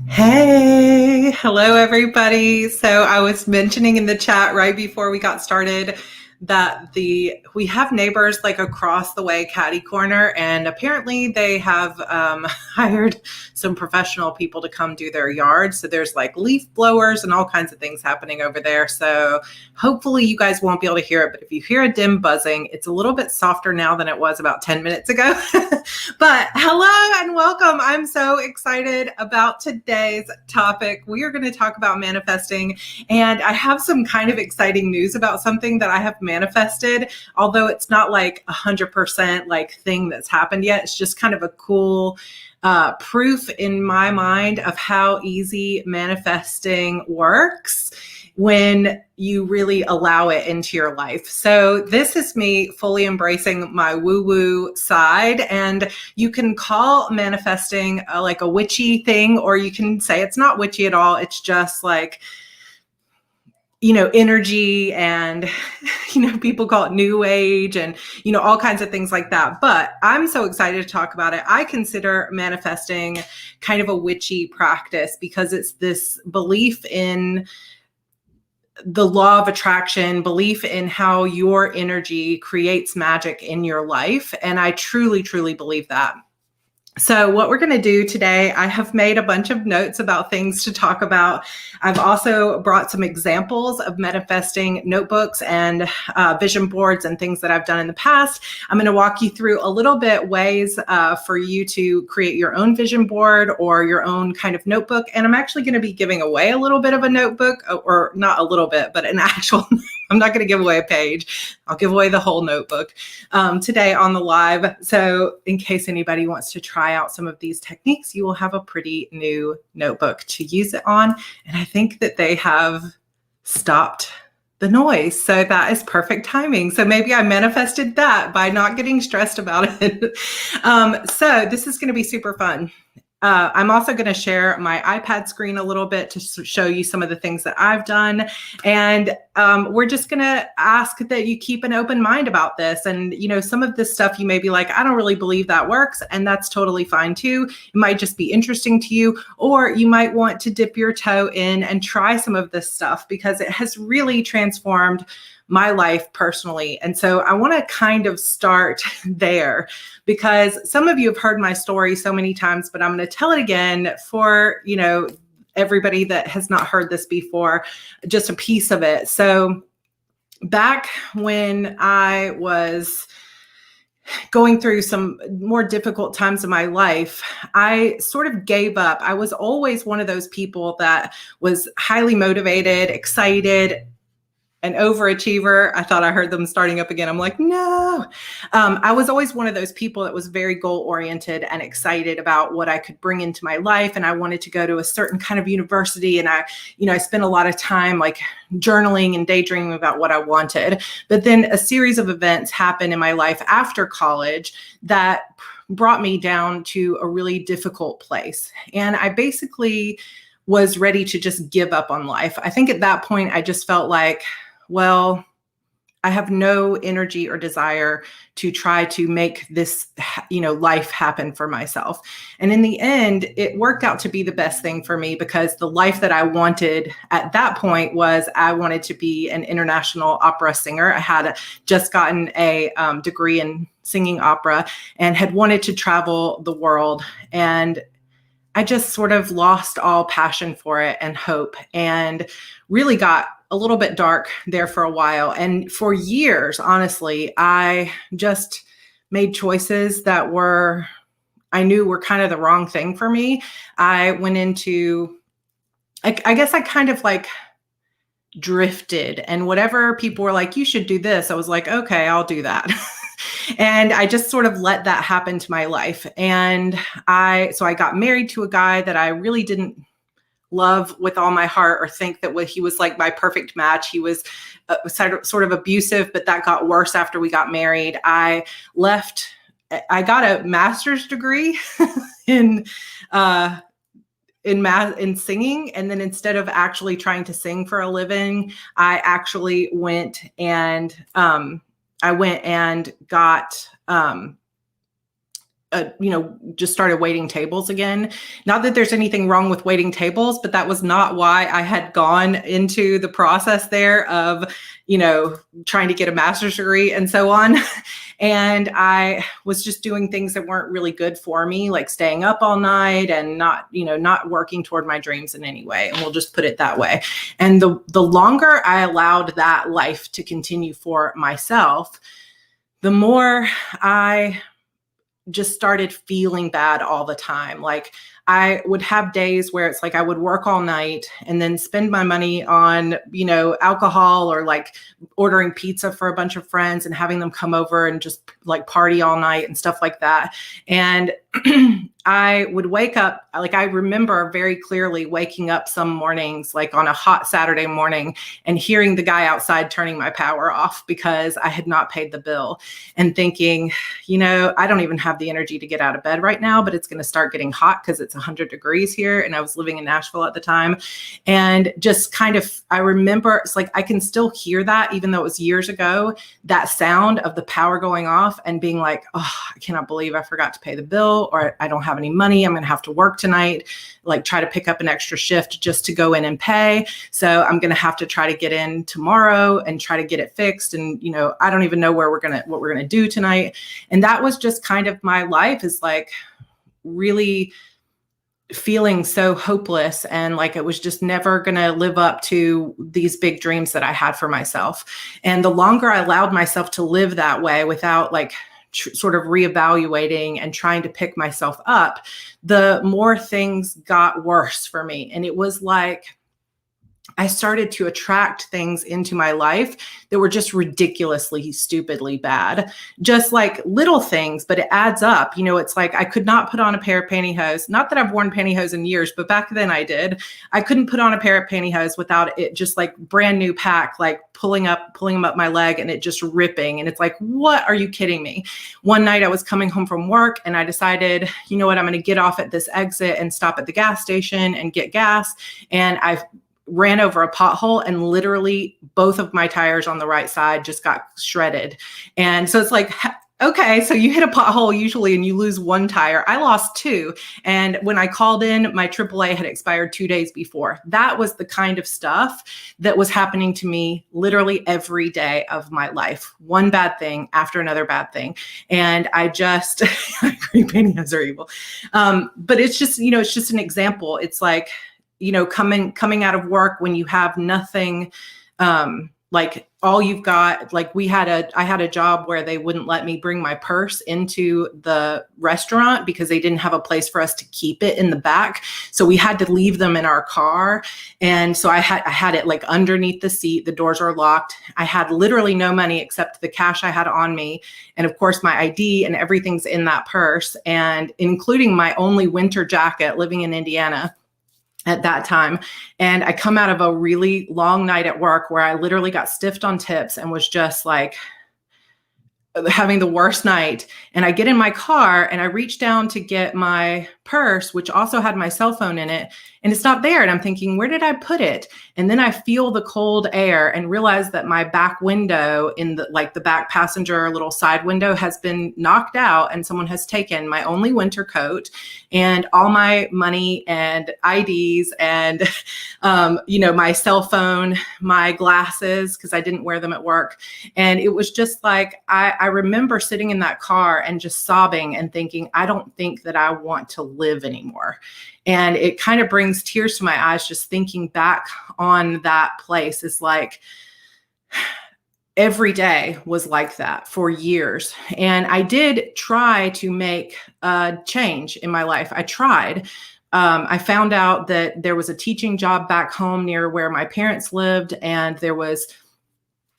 Hey, hello everybody. So I was mentioning in the chat right before we got started that we have neighbors like across the way, catty corner, and apparently they have hired some professional people to come do their yard. So there's like leaf blowers and all kinds of things happening over there. So hopefully you guys won't be able to hear it, but if you hear a dim buzzing, it's a little bit softer now than it was about 10 minutes ago. But hello and welcome. I'm so excited about today's topic. We are going to talk about manifesting, and I have some kind of exciting news about something that I have manifested, although it's not like 100% like thing that's happened yet. It's just kind of a cool proof in my mind of how easy manifesting works when you really allow it into your life. So this is me fully embracing my woo-woo side, and you can call manifesting like a witchy thing, or you can say it's not witchy at all. It's just like, energy, and, people call it new age and, all kinds of things like that. But I'm so excited to talk about it. I consider manifesting kind of a witchy practice because it's this belief in the law of attraction, belief in how your energy creates magic in your life. And I truly, truly believe that. So what we're going to do today, I have made a bunch of notes about things to talk about. I've also brought some examples of manifesting notebooks and vision boards and things that I've done in the past. I'm going to walk you through a little bit ways for you to create your own vision board or your own kind of notebook. And I'm actually going to be giving away a little bit of a notebook, or not a little bit, but an actual I'm not going to give away a page. I'll give away the whole notebook today on the live. So in case anybody wants to try out some of these techniques, you will have a pretty new notebook to use it on. And I think that they have stopped the noise. So that is perfect timing. So maybe I manifested that by not getting stressed about it. So this is going to be super fun. I'm also going to share my iPad screen a little bit to show you some of the things that I've done. And we're just going to ask that you keep an open mind about this. And, some of this stuff you may be like, I don't really believe that works. And that's totally fine too. It might just be interesting to you, or you might want to dip your toe in and try some of this stuff because it has really transformed my life personally. And so I want to kind of start there because some of you have heard my story so many times, but I'm going to tell it again for, everybody that has not heard this before, just a piece of it. So back when I was going through some more difficult times of my life, I sort of gave up. I was always one of those people that was highly motivated, excited, an overachiever. I thought I heard them starting up again. I'm like, no. I was always one of those people that was very goal-oriented and excited about what I could bring into my life. And I wanted to go to a certain kind of university. And I spent a lot of time like journaling and daydreaming about what I wanted. But then a series of events happened in my life after college that brought me down to a really difficult place. And I basically was ready to just give up on life. I think at that point, I just felt like, well, I have no energy or desire to try to make this, life happen for myself. And in the end, it worked out to be the best thing for me because the life that I wanted at that point was I wanted to be an international opera singer. I had just gotten a degree in singing opera and had wanted to travel the world. And I just sort of lost all passion for it and hope, and really got a little bit dark there for a while. And for years, honestly, I just made choices that I knew were kind of the wrong thing for me. I went into, I guess I kind of like drifted, and whatever people were like, you should do this, I was like, okay, I'll do that. And I just sort of let that happen to my life. And I got married to a guy that I really didn't love with all my heart or think that he was like my perfect match. He was sort of abusive, but that got worse after we got married. I got a master's degree in math, in singing. And then instead of actually trying to sing for a living, I actually went and got just started waiting tables again. Not that there's anything wrong with waiting tables, but that was not why I had gone into the process there of, trying to get a master's degree and so on. And I was just doing things that weren't really good for me, like staying up all night and not working toward my dreams in any way. And we'll just put it that way. And the longer I allowed that life to continue for myself, the more I just started feeling bad all the time. Like I would have days where it's like I would work all night and then spend my money on, alcohol or like ordering pizza for a bunch of friends and having them come over and just like party all night and stuff like that. And I would wake up, like I remember very clearly waking up some mornings, like on a hot Saturday morning, and hearing the guy outside turning my power off because I had not paid the bill, and thinking, I don't even have the energy to get out of bed right now, but it's going to start getting hot because it's 100 degrees here. And I was living in Nashville at the time. And just kind of, I remember it's like, I can still hear that, even though it was years ago, that sound of the power going off and being like, oh, I cannot believe I forgot to pay the bill, or I don't have any money. I'm going to have to work tonight, like try to pick up an extra shift just to go in and pay. So I'm going to have to try to get in tomorrow and try to get it fixed. And, I don't even know what we're going to do tonight. And that was just kind of my life, is like really feeling so hopeless, and like it was just never going to live up to these big dreams that I had for myself. And the longer I allowed myself to live that way without like sort of reevaluating and trying to pick myself up, the more things got worse for me. And it was like I started to attract things into my life that were just ridiculously, stupidly bad. Just like little things, but it adds up. It's like I could not put on a pair of pantyhose. Not that I've worn pantyhose in years, but back then I did. I couldn't put on a pair of pantyhose without it just like brand new pack, like pulling them up my leg and it just ripping. And it's like, what, are you kidding me? One night I was coming home from work and I decided, you know what, I'm going to get off at this exit and stop at the gas station and get gas. And I ran over a pothole and literally both of my tires on the right side just got shredded. And so it's like, okay, so you hit a pothole usually and you lose one tire. I lost two. And when I called in, my AAA had expired 2 days before. That was the kind of stuff that was happening to me literally every day of my life. One bad thing after another bad thing. And I just, I agree, pantyhose are evil. But it's just, it's just an example. It's like, coming out of work when you have nothing, like all you've got, like I had a job where they wouldn't let me bring my purse into the restaurant because they didn't have a place for us to keep it in the back. So we had to leave them in our car. And so I had it like underneath the seat. The doors are locked. I had literally no money except the cash I had on me. And of course my ID and everything's in that purse, and including my only winter jacket, living in Indiana at that time. And I come out of a really long night at work where I literally got stiffed on tips and was just like having the worst night. And I get in my car and I reach down to get my purse, which also had my cell phone in it, and it's not there. And I'm thinking, where did I put it? And then I feel the cold air and realize that my back window in the back passenger little side window has been knocked out, and someone has taken my only winter coat and all my money and IDs and, my cell phone, my glasses, because I didn't wear them at work. And it was just like, I remember sitting in that car and just sobbing and thinking, I don't think that I want to live anymore. And it kind of brings tears to my eyes just thinking back on that place. It's like every day was like that for years. And I did try to make a change in my life. I tried. I found out that there was a teaching job back home near where my parents lived, and there was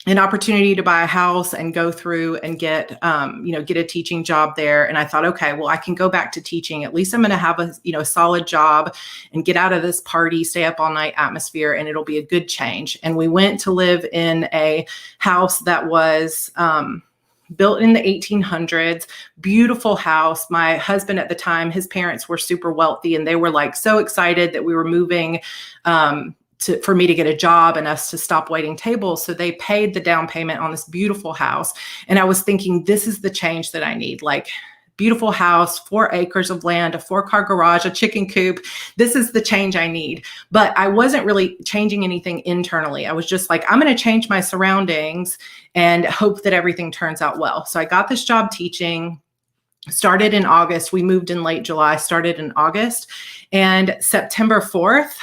an opportunity to buy a house and go through and get a teaching job there. And I thought, okay, well, I can go back to teaching. At least I'm going to have a solid job and get out of this party, stay up all night atmosphere, and it'll be a good change. And we went to live in a house that was built in the 1800s, beautiful house. My husband at the time, his parents were super wealthy, and they were like so excited that we were moving for me to get a job and us to stop waiting tables. So they paid the down payment on this beautiful house. And I was thinking, this is the change that I need. Like, beautiful house, 4 acres of land, a 4-car garage, a chicken coop. This is the change I need. But I wasn't really changing anything internally. I was just like, I'm going to change my surroundings and hope that everything turns out well. So I got this job teaching, started in August. We moved in late July, started in August. And September 4th,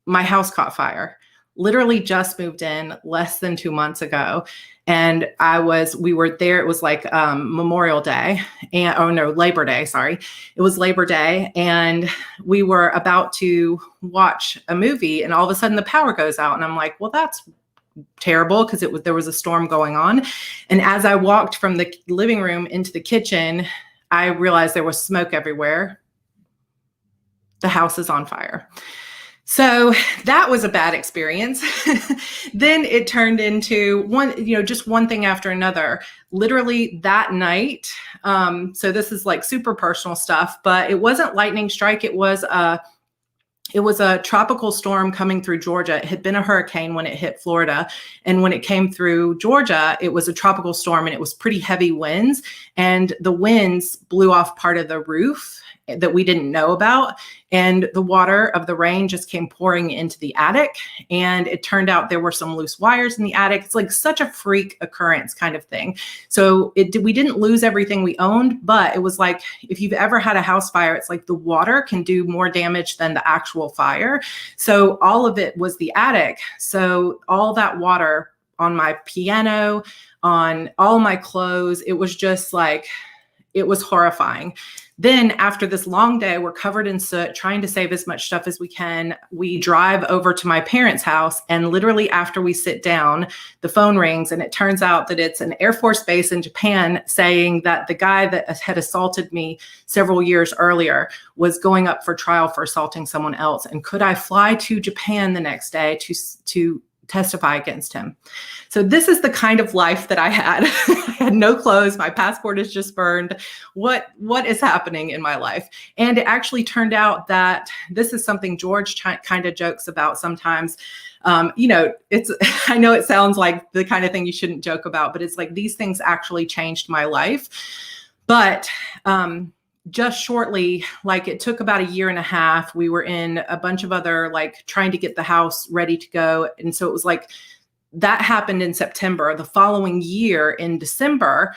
my house caught fire. Literally just moved in less than 2 months ago. And we were there. It was like Memorial Day Labor Day. Sorry. It was Labor Day. And we were about to watch a movie and all of a sudden the power goes out. And I'm like, well, that's terrible, because there was a storm going on. And as I walked from the living room into the kitchen, I realized there was smoke everywhere. The house is on fire. So that was a bad experience. Then it turned into just one thing after another. Literally that night. So this is like super personal stuff, but it wasn't lightning strike. It was a tropical storm coming through Georgia. It had been a hurricane when it hit Florida. And when it came through Georgia, it was a tropical storm and it was pretty heavy winds. And the winds blew off part of the roof that we didn't know about. And the water of the rain just came pouring into the attic. And it turned out there were some loose wires in the attic. It's like such a freak occurrence kind of thing. So we didn't lose everything we owned, but it was like, if you've ever had a house fire, it's like the water can do more damage than the actual fire. So all of it was the attic. So all that water on my piano, on all my clothes, it was just like, it was horrifying. Then after this long day, we're covered in soot, trying to save as much stuff as we can. We drive over to my parents' house, and literally after we sit down, the phone rings, and it turns out that it's an Air Force base in Japan saying that the guy that had assaulted me several years earlier was going up for trial for assaulting someone else. And could I fly to Japan the next day to testify against him? So this is the kind of life that I had. I had no clothes. My passport is just burned. What is happening in my life? And it actually turned out that this is something George kind of jokes about sometimes. I know it sounds like the kind of thing you shouldn't joke about, but it's like these things actually changed my life. But just shortly, like it took about 1.5 years, we were in a bunch of other, like trying to get the house ready to go. And so it was like, that happened in September. The following year in December,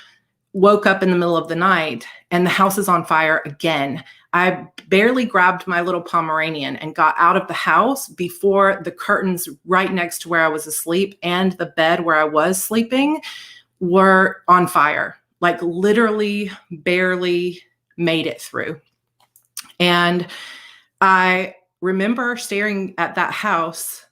woke up in the middle of the night and the house is on fire again. I barely grabbed my little Pomeranian and got out of the house before the curtains right next to where I was asleep and the bed where I was sleeping were on fire. Like literally barely made it through. And I remember staring at that house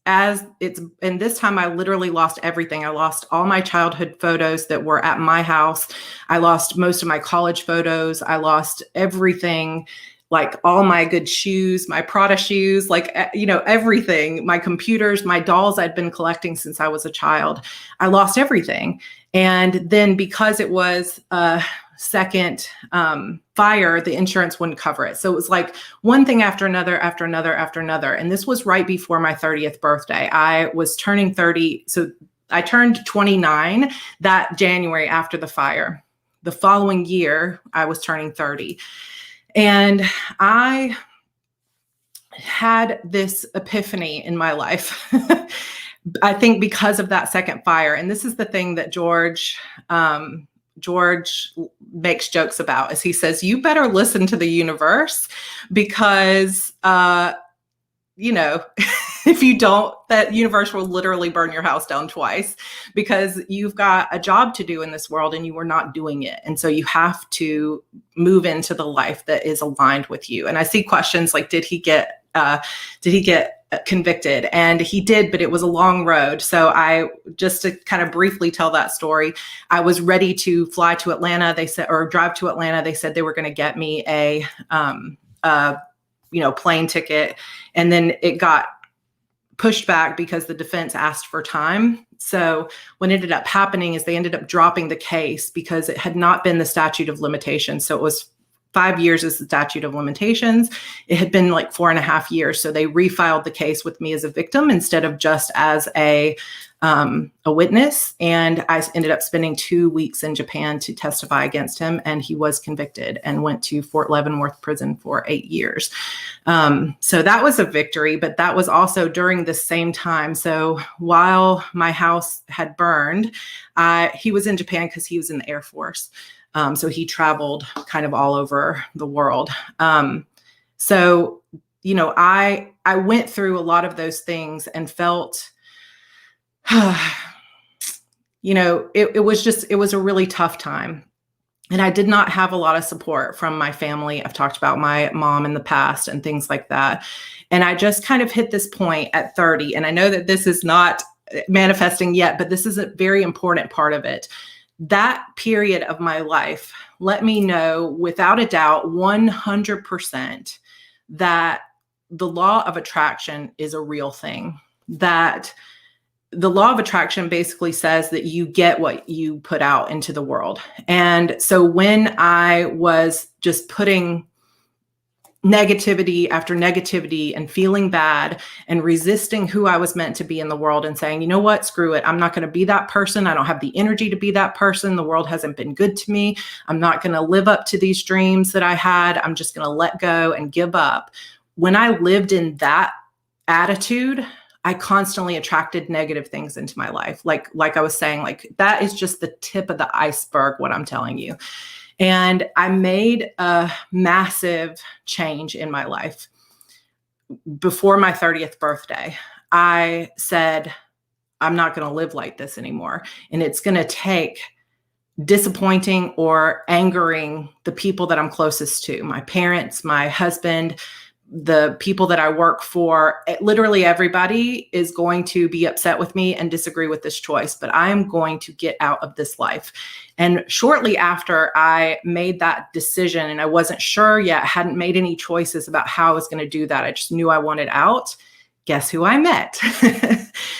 and this time I literally lost everything. I lost all my childhood photos that were at my house. I lost most of my college photos. I lost everything, like all my good shoes, my Prada shoes, like, everything, my computers, my dolls I'd been collecting since I was a child. I lost everything. And then because it was a second fire, the insurance wouldn't cover it. So it was like one thing after another, after another, after another. And this was right before my 30th birthday. I was turning 30. So I turned 29 that January after the fire. The following year, I was turning 30. And I had this epiphany in my life, I think because of that second fire. And this is the thing that George makes jokes about, is he says, you better listen to the universe, because, if you don't, that universe will literally burn your house down twice, because you've got a job to do in this world and you are not doing it. And so you have to move into the life that is aligned with you. And I see questions like, did he get convicted? And he did, but it was a long road. So just to kind of briefly tell that story, I was ready to fly to Atlanta. They said, or drive to Atlanta. They said they were going to get me a plane ticket. And then it got pushed back because the defense asked for time. So what ended up happening is they ended up dropping the case because it had not been the statute of limitations. So it was 5 years is the statute of limitations. It had been like 4.5 years. So they refiled the case with me as a victim instead of just as a a witness, and I ended up spending 2 weeks in Japan to testify against him, and he was convicted and went to Fort Leavenworth prison for 8 years. So that was a victory, but that was also during the same time. So while my house had burned, he was in Japan because he was in the Air Force. So he traveled kind of all over the world. So, I went through a lot of those things and felt, it was a really tough time. And I did not have a lot of support from my family. I've talked about my mom in the past and things like that. And I just kind of hit this point at 30. And I know that this is not manifesting yet, but this is a very important part of it. That period of my life let me know without a doubt, 100%, that the law of attraction is a real thing. That the law of attraction basically says that you get what you put out into the world. And so when I was just putting negativity after negativity and feeling bad and resisting who I was meant to be in the world and saying, you know what, screw it. I'm not going to be that person. I don't have the energy to be that person. The world hasn't been good to me. I'm not going to live up to these dreams that I had. I'm just going to let go and give up. When I lived in that attitude, I constantly attracted negative things into my life. Like I was saying, like that is just the tip of the iceberg, what I'm telling you. And I made a massive change in my life. Before my 30th birthday, I said, I'm not going to live like this anymore. And it's going to take disappointing or angering the people that I'm closest to, my parents, my husband, the people that I work for. Literally everybody is going to be upset with me and disagree with this choice, but I am going to get out of this life. And shortly after I made that decision, and I wasn't sure yet, hadn't made any choices about how I was going to do that. I just knew I wanted out. Guess who I met?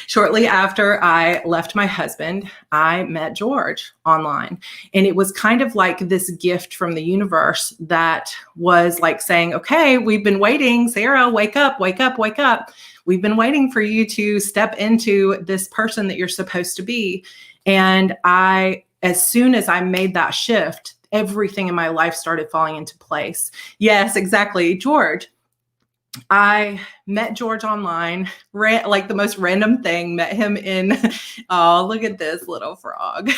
Shortly after I left my husband, I met George online. And it was kind of like this gift from the universe that was like saying, okay, we've been waiting. Sarah, wake up, wake up, wake up. We've been waiting for you to step into this person that you're supposed to be. And as soon as I made that shift, everything in my life started falling into place. Yes, exactly. George. I met George online, like the most random thing, met him in, oh, look at this little frog.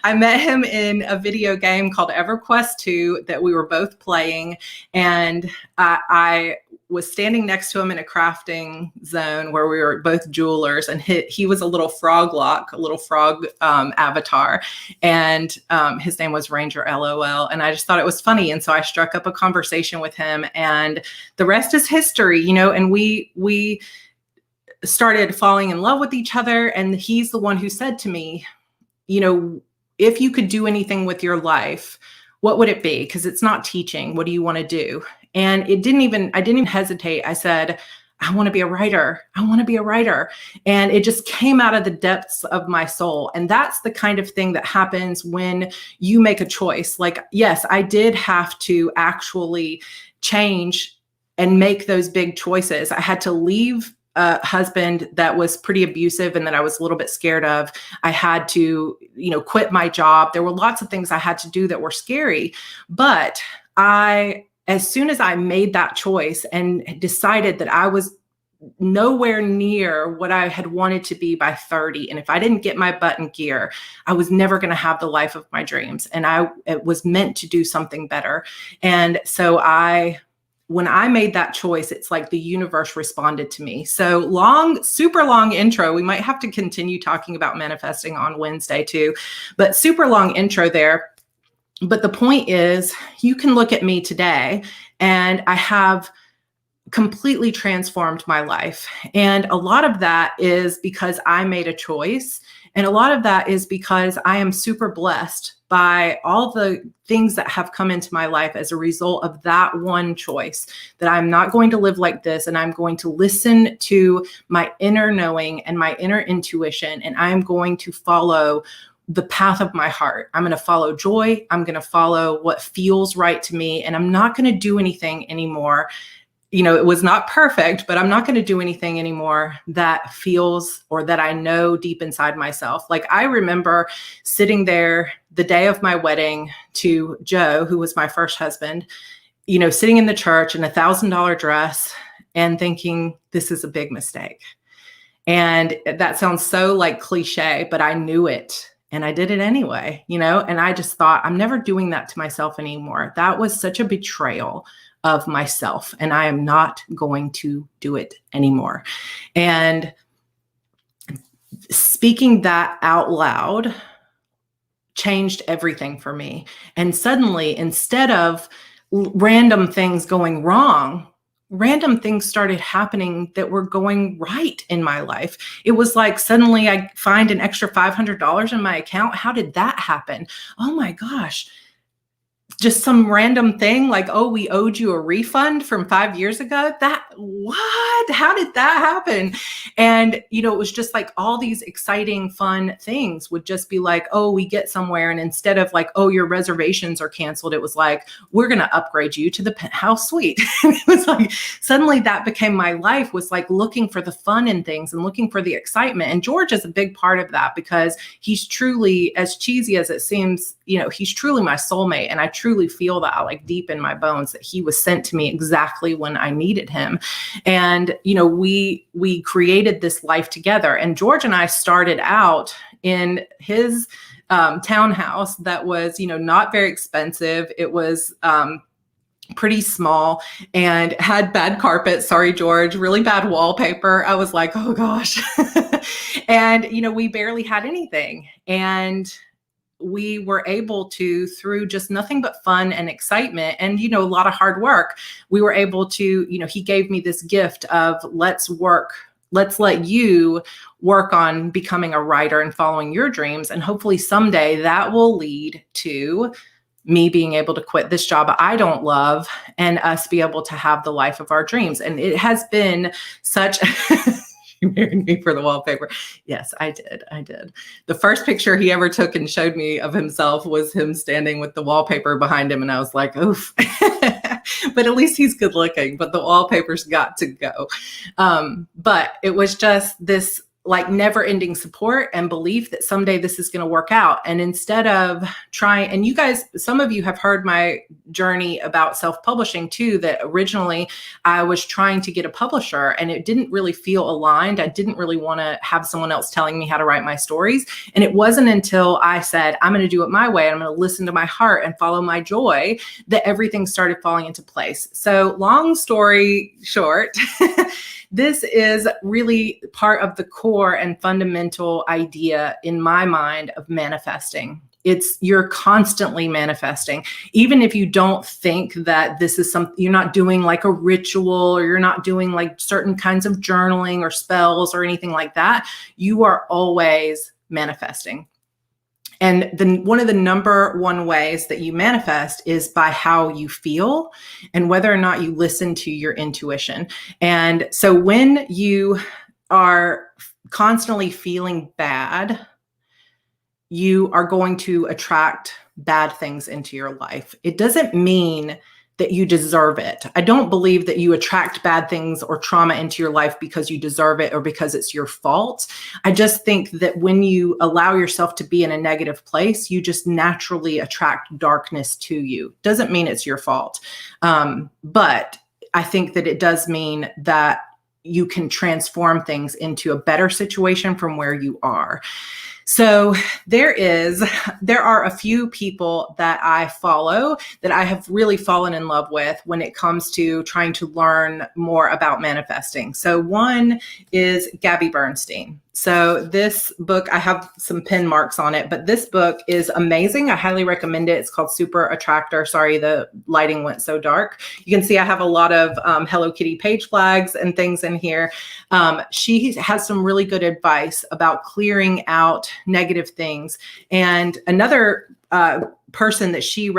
I met him in a video game called EverQuest 2 that we were both playing. And I was standing next to him in a crafting zone where we were both jewelers, and he was a little frog avatar. And his name was Ranger LOL. And I just thought it was funny. And so I struck up a conversation with him, and the rest is history, and we started falling in love with each other. And he's the one who said to me, if you could do anything with your life, what would it be? Because it's not teaching. What do you want to do? And I didn't even hesitate. I said, I want to be a writer. I want to be a writer. And it just came out of the depths of my soul. And that's the kind of thing that happens when you make a choice. Like, yes, I did have to actually change and make those big choices. I had to leave a husband that was pretty abusive and that I was a little bit scared of. I had to, quit my job. There were lots of things I had to do that were scary. But as soon as I made that choice and decided that I was nowhere near what I had wanted to be by 30, and if I didn't get my butt in gear, I was never going to have the life of my dreams. And it was meant to do something better. And so when I made that choice, it's like the universe responded to me. So super long intro. We might have to continue talking about manifesting on Wednesday too, but super long intro there. But the point is, you can look at me today and I have completely transformed my life. And a lot of that is because I made a choice. And a lot of that is because I am super blessed by all the things that have come into my life as a result of that one choice, that I'm not going to live like this, and I'm going to listen to my inner knowing and my inner intuition, and I'm going to follow the path of my heart. I'm going to follow joy. I'm going to follow what feels right to me, and I'm not going to do anything anymore it was not perfect, but I'm not going to do anything anymore that feels or that I know deep inside myself. Like I remember sitting there the day of my wedding to Joe, who was my first husband, sitting in the church in $1,000 dress and thinking, this is a big mistake. And that sounds so like cliche, but I knew it. And I did it anyway, and I just thought, I'm never doing that to myself anymore. That was such a betrayal of myself, and I am not going to do it anymore. And speaking that out loud changed everything for me. And suddenly, instead of random things going wrong, random things started happening that were going right in my life. It was like suddenly I find an extra $500 in my account. How did that happen? Oh my gosh. Just some random thing like, oh, we owed you a refund from 5 years ago. What? How did that happen? And, it was just like all these exciting, fun things would just be like, oh, we get somewhere. And instead of like, oh, your reservations are canceled, it was like, we're going to upgrade you to the penthouse suite. And it was like, suddenly that became my life, was like looking for the fun in things and looking for the excitement. And George is a big part of that because he's truly, as cheesy as it seems, he's truly my soulmate. And I truly feel that like deep in my bones that he was sent to me exactly when I needed him. And, we created this life together. And George and I started out in his townhouse that was, not very expensive. It was pretty small and had bad carpet. Sorry, George, really bad wallpaper. I was like, oh gosh. And, we barely had anything. And we were able to, through just nothing but fun and excitement and, a lot of hard work, we were able to, he gave me this gift of let's let you work on becoming a writer and following your dreams. And hopefully someday that will lead to me being able to quit this job I don't love and us be able to have the life of our dreams. And it has been such You married me for the wallpaper. Yes, I did. The first picture he ever took and showed me of himself was him standing with the wallpaper behind him. And I was like, oof. But at least he's good looking, but the wallpaper's got to go. But it was just this like never ending support and belief that someday this is going to work out. And instead of trying, and you guys, some of you have heard my journey about self-publishing too, that originally I was trying to get a publisher and it didn't really feel aligned. I didn't really want to have someone else telling me how to write my stories. And it wasn't until I said, I'm going to do it my way. I'm going to listen to my heart and follow my joy that everything started falling into place. So long story short, this is really part of the core and fundamental idea in my mind of manifesting. You're constantly manifesting. Even if you don't think that this is something, you're not doing like a ritual or you're not doing like certain kinds of journaling or spells or anything like that, you are always manifesting. And one of the number one ways that you manifest is by how you feel and whether or not you listen to your intuition. And so when you are constantly feeling bad, you are going to attract bad things into your life. It doesn't mean that you deserve it. I don't believe that you attract bad things or trauma into your life because you deserve it or because it's your fault. I just think that when you allow yourself to be in a negative place, you just naturally attract darkness to you. Doesn't mean it's your fault. But I think that it does mean that you can transform things into a better situation from where you are. So there are a few people that I follow that I have really fallen in love with when it comes to trying to learn more about manifesting. So one is Gabby Bernstein. So this book, I have some pin marks on it, but this book is amazing. I highly recommend it. It's called Super Attractor. Sorry, the lighting went so dark. You can see I have a lot of Hello Kitty page flags and things in here. She has some really good advice about clearing out negative things. And another person that she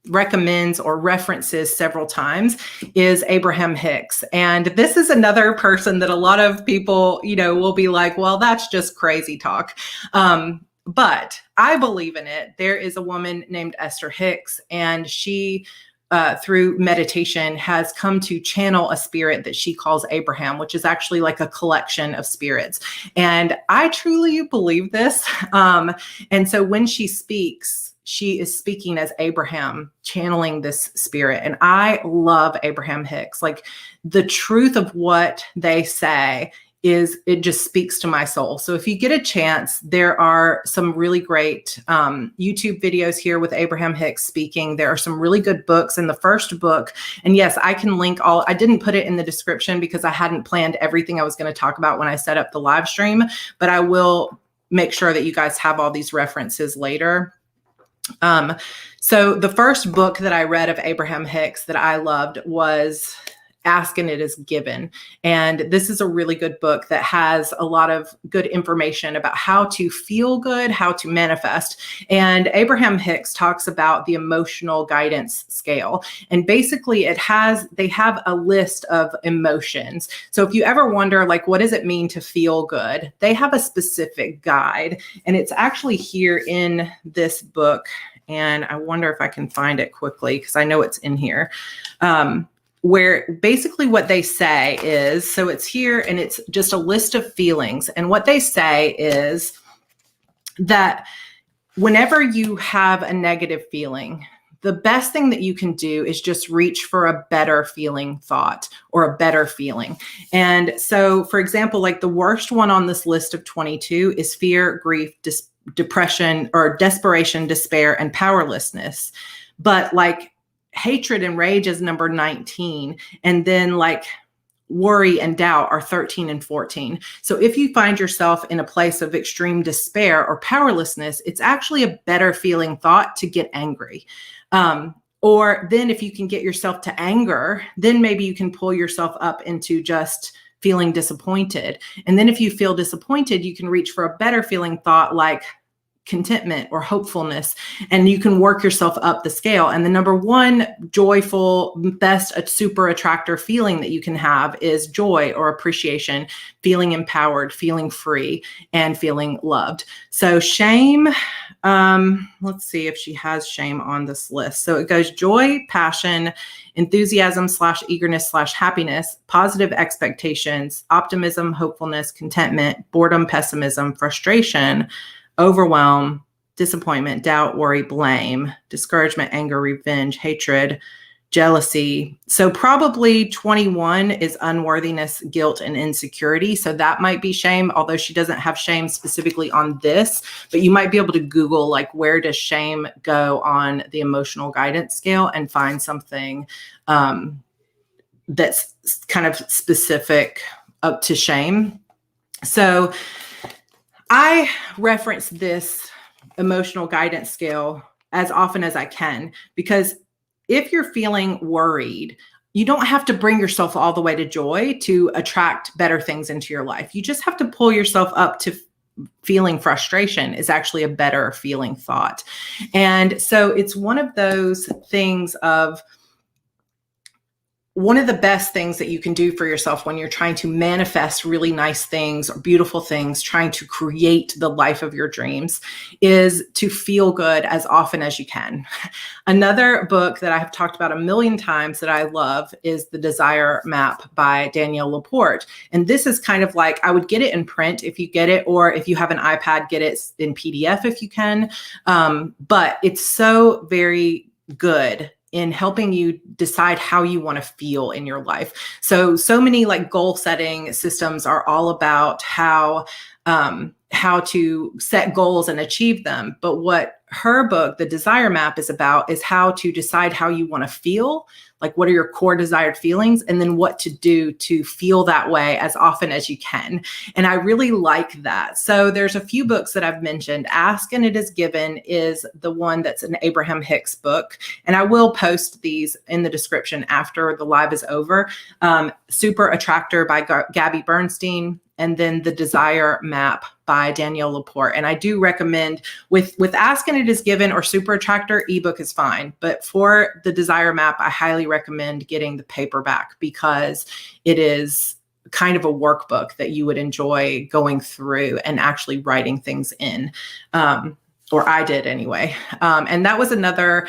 recommends or references several times is Abraham Hicks. And this is another person that a lot of people, will be like, well, that's just crazy talk. But I believe in it. There is a woman named Esther Hicks, and she through meditation, has come to channel a spirit that she calls Abraham, which is actually like a collection of spirits. And I truly believe this. And so when she speaks, she is speaking as Abraham, channeling this spirit. And I love Abraham Hicks. Like, the truth of what they say it just speaks to my soul. So if you get a chance, there are some really great YouTube videos here with Abraham Hicks speaking. There are some really good books in the first book. And yes, I can link all. I didn't put it in the description because I hadn't planned everything I was going to talk about when I set up the live stream, but I will make sure that you guys have all these references later. So the first book that I read of Abraham Hicks that I loved was Ask and It Is Given. And this is a really good book that has a lot of good information about how to feel good, how to manifest. And Abraham Hicks talks about the emotional guidance scale. And basically they have a list of emotions. So if you ever wonder, like, what does it mean to feel good? They have a specific guide. And it's actually here in this book. And I wonder if I can find it quickly because I know it's in here. Where basically what they say is, so it's here and it's just a list of feelings. And what they say is that whenever you have a negative feeling, the best thing that you can do is just reach for a better feeling thought or a better feeling. And so, for example, like the worst one on this list of 22 is fear, grief, depression, or desperation, despair, and powerlessness. But like, hatred and rage is number 19. And then like worry and doubt are 13 and 14. So if you find yourself in a place of extreme despair or powerlessness, it's actually a better feeling thought to get angry. Or then if you can get yourself to anger, then maybe you can pull yourself up into just feeling disappointed. And then if you feel disappointed, you can reach for a better feeling thought like contentment or hopefulness, and you can work yourself up the scale. And the number one joyful, best, a super attractor feeling that you can have is joy or appreciation, feeling empowered, feeling free, and feeling loved. So shame, let's see if she has shame on this list. So it goes joy, passion, enthusiasm / eagerness / happiness, positive expectations, optimism, hopefulness, contentment, boredom, pessimism, frustration, overwhelm, disappointment, doubt, worry, blame, discouragement, anger, revenge, hatred, jealousy. So probably 21 is unworthiness, guilt, and insecurity. So that might be shame, although she doesn't have shame specifically on this, but you might be able to Google like, where does shame go on the emotional guidance scale, and find something that's kind of specific up to shame. So I reference this emotional guidance scale as often as I can, because if you're feeling worried, you don't have to bring yourself all the way to joy to attract better things into your life. You just have to pull yourself up to feeling frustration is actually a better feeling thought. And so it's one of those things of, one of the best things that you can do for yourself when you're trying to manifest really nice things or beautiful things, trying to create the life of your dreams, is to feel good as often as you can. Another book that I have talked about a million times that I love is The Desire Map by Danielle Laporte. And this is kind of like, I would get it in print if you get it, or if you have an iPad, get it in PDF if you can. But it's so very good in helping you decide how you want to feel in your life. So many like goal setting systems are all about how to set goals and achieve them. But what her book, The Desire Map, is about is how to decide how you want to feel, like what are your core desired feelings, and then what to do to feel that way as often as you can. And I really like that. So there's a few books that I've mentioned. Ask and It Is Given is the one that's an Abraham Hicks book. And I will post these in the description after the live is over. Super Attractor by Gabby Bernstein, and then The Desire Map by Danielle Laporte. And I do recommend with Ask and It Is Given or Super Attractor, ebook is fine. But for The Desire Map, I highly recommend getting the paperback, because it is kind of a workbook that you would enjoy going through and actually writing things in. or I did anyway. And that was another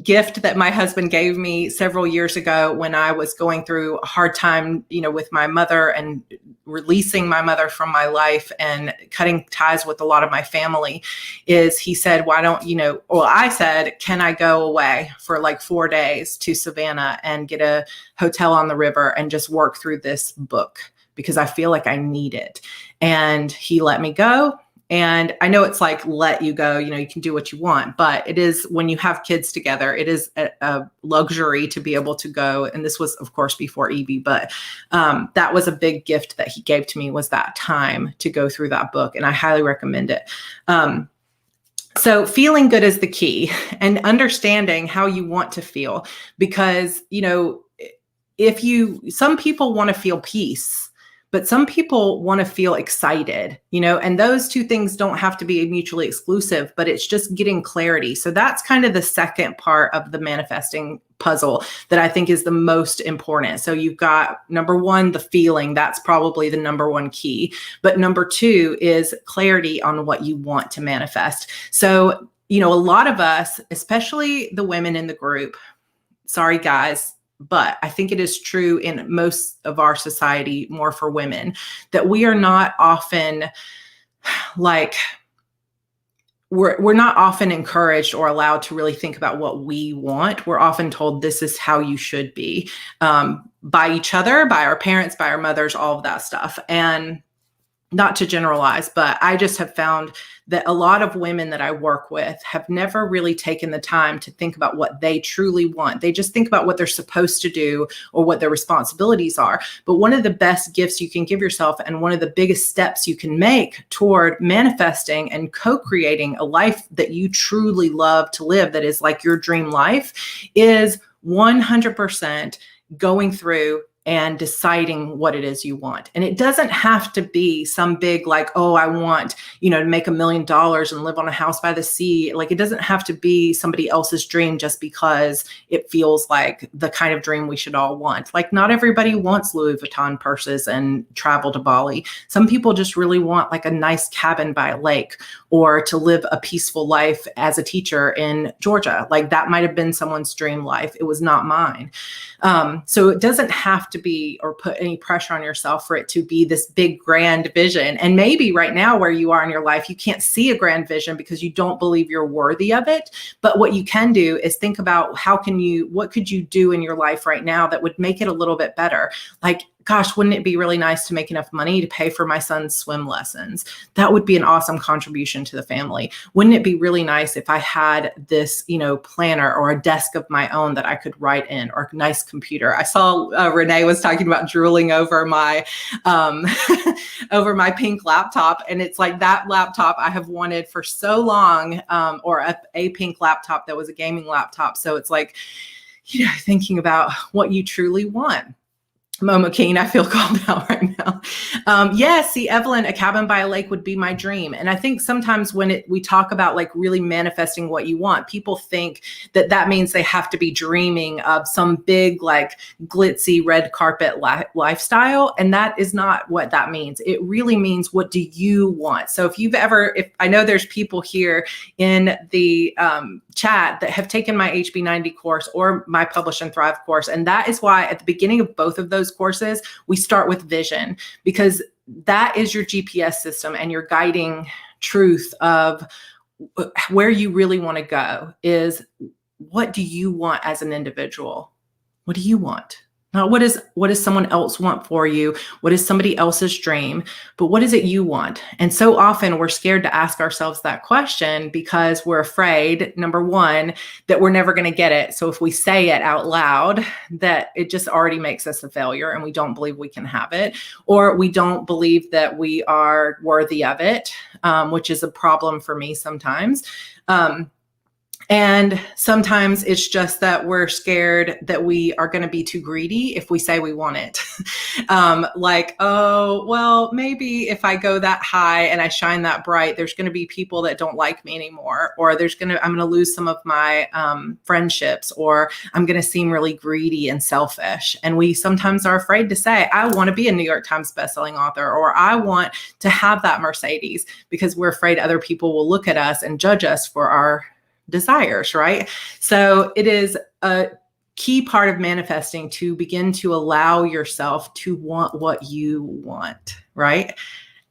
gift that my husband gave me several years ago when I was going through a hard time, with my mother and releasing my mother from my life and cutting ties with a lot of my family. Is he said, why don't, I said, can I go away for like 4 days to Savannah and get a hotel on the river and just work through this book because I feel like I need it. And he let me go. And I know it's like, let you go, you can do what you want, but it is, when you have kids together, it is a luxury to be able to go. And this was, of course, before Evie, but that was a big gift that he gave to me, was that time to go through that book. And I highly recommend it. So feeling good is the key, and understanding how you want to feel, because, some people want to feel peace, but some people want to feel excited, and those two things don't have to be mutually exclusive, but it's just getting clarity. So that's kind of the second part of the manifesting puzzle that I think is the most important. So you've got number one, the feeling, that's probably the number one key. But number two is clarity on what you want to manifest. So, a lot of us, especially the women in the group, sorry guys, but I think it is true in most of our society, more for women, that we are not often we're not often encouraged or allowed to really think about what we want. We're often told this is how you should be, by each other, by our parents, by our mothers, all of that stuff. And not to generalize, but I just have found that a lot of women that I work with have never really taken the time to think about what they truly want. They just think about what they're supposed to do or what their responsibilities are. But one of the best gifts you can give yourself, and one of the biggest steps you can make toward manifesting and co-creating a life that you truly love to live, that is like your dream life, is 100% going through and deciding what it is you want. And it doesn't have to be some big, I want, to make $1 million and live on a house by the sea. It doesn't have to be somebody else's dream just because it feels like the kind of dream we should all want. Not everybody wants Louis Vuitton purses and travel to Bali. Some people just really want a nice cabin by a lake, or to live a peaceful life as a teacher in Georgia. That might've been someone's dream life. It was not mine. So it doesn't have to be, or put any pressure on yourself for it to be this big grand vision. And maybe right now where you are in your life, you can't see a grand vision because you don't believe you're worthy of it. But what you can do is think about what could you do in your life right now that would make it a little bit better? Gosh, wouldn't it be really nice to make enough money to pay for my son's swim lessons? That would be an awesome contribution to the family. Wouldn't it be really nice if I had this, planner or a desk of my own that I could write in, or a nice computer? I saw Renee was talking about drooling over my over my pink laptop, and it's that laptop I have wanted for so long, or a pink laptop that was a gaming laptop. So it's thinking about what you truly want. Momo Keen, I feel called out right now. Yes, see, Evelyn, a cabin by a lake would be my dream. And I think sometimes when we talk about really manifesting what you want, people think that means they have to be dreaming of some big, glitzy red carpet lifestyle. And that is not what that means. It really means, what do you want? So if I know there's people here in the chat that have taken my HB90 course or my Publish and Thrive course. And that is why at the beginning of both of those courses, we start with vision, because that is your GPS system and your guiding truth of where you really want to go. Is, what do you want as an individual? What do you want? Not what does someone else want for you? What is somebody else's dream? But what is it you want? And so often we're scared to ask ourselves that question because we're afraid, number one, that we're never going to get it. So if we say it out loud, that it just already makes us a failure and we don't believe we can have it, or we don't believe that we are worthy of it, which is a problem for me sometimes. And sometimes it's just that we're scared that we are going to be too greedy if we say we want it. Like, oh, well, maybe if I go that high and I shine that bright, there's going to be people that don't like me anymore, or I'm going to lose some of my friendships, or I'm going to seem really greedy and selfish. And we sometimes are afraid to say, I want to be a New York Times bestselling author, or I want to have that Mercedes, because we're afraid other people will look at us and judge us for our desires, right? So it is a key part of manifesting to begin to allow yourself to want what you want, right?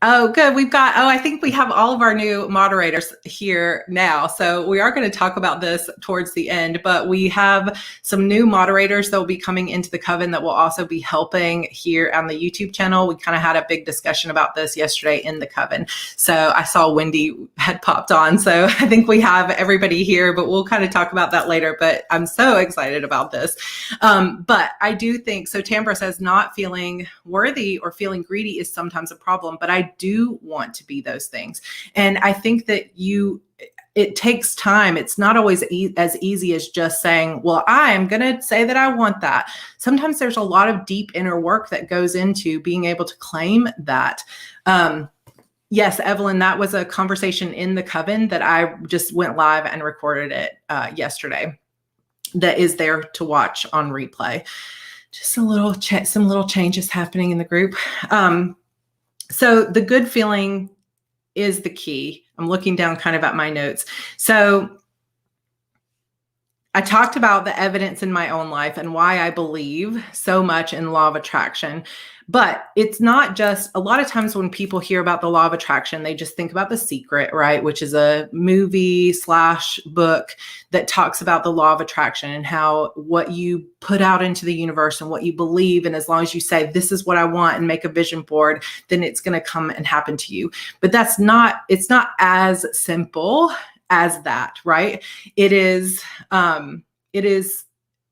Oh, good. I think we have all of our new moderators here now. So we are going to talk about this towards the end, but we have some new moderators that will be coming into the coven that will also be helping here on the YouTube channel. We kind of had a big discussion about this yesterday in the coven. So I saw Wendy had popped on. So I think we have everybody here, but we'll kind of talk about that later. But I'm so excited about this. But I do think, so Tambra says not feeling worthy or feeling greedy is sometimes a problem, but I do want to be those things. And I think that it takes time. It's not always as easy as just saying, well, I am going to say that I want that. Sometimes there's a lot of deep inner work that goes into being able to claim that. Yes, Evelyn, that was a conversation in the coven that I just went live and recorded it yesterday. That is there to watch on replay. Just some little changes happening in the group. So the good feeling is the key. I'm looking down kind of at my notes. So I talked about the evidence in my own life and why I believe so much in law of attraction. But it's not just, a lot of times when people hear about the law of attraction, they just think about The Secret, right? Which is a movie/book that talks about the law of attraction and how what you put out into the universe and what you believe. And as long as you say, this is what I want, and make a vision board, then it's going to come and happen to you. But it's not as simple as that, right? It is,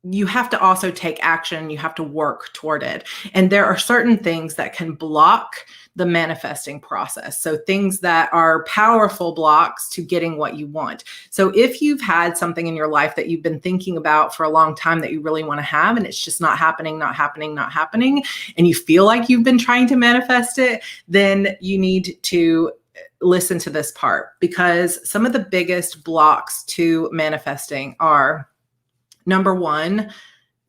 you have to also take action. You have to work toward it. And there are certain things that can block the manifesting process. So things that are powerful blocks to getting what you want. So if you've had something in your life that you've been thinking about for a long time that you really want to have, and it's just not happening, and you feel like you've been trying to manifest it, then you need to listen to this part, because some of the biggest blocks to manifesting are, number one,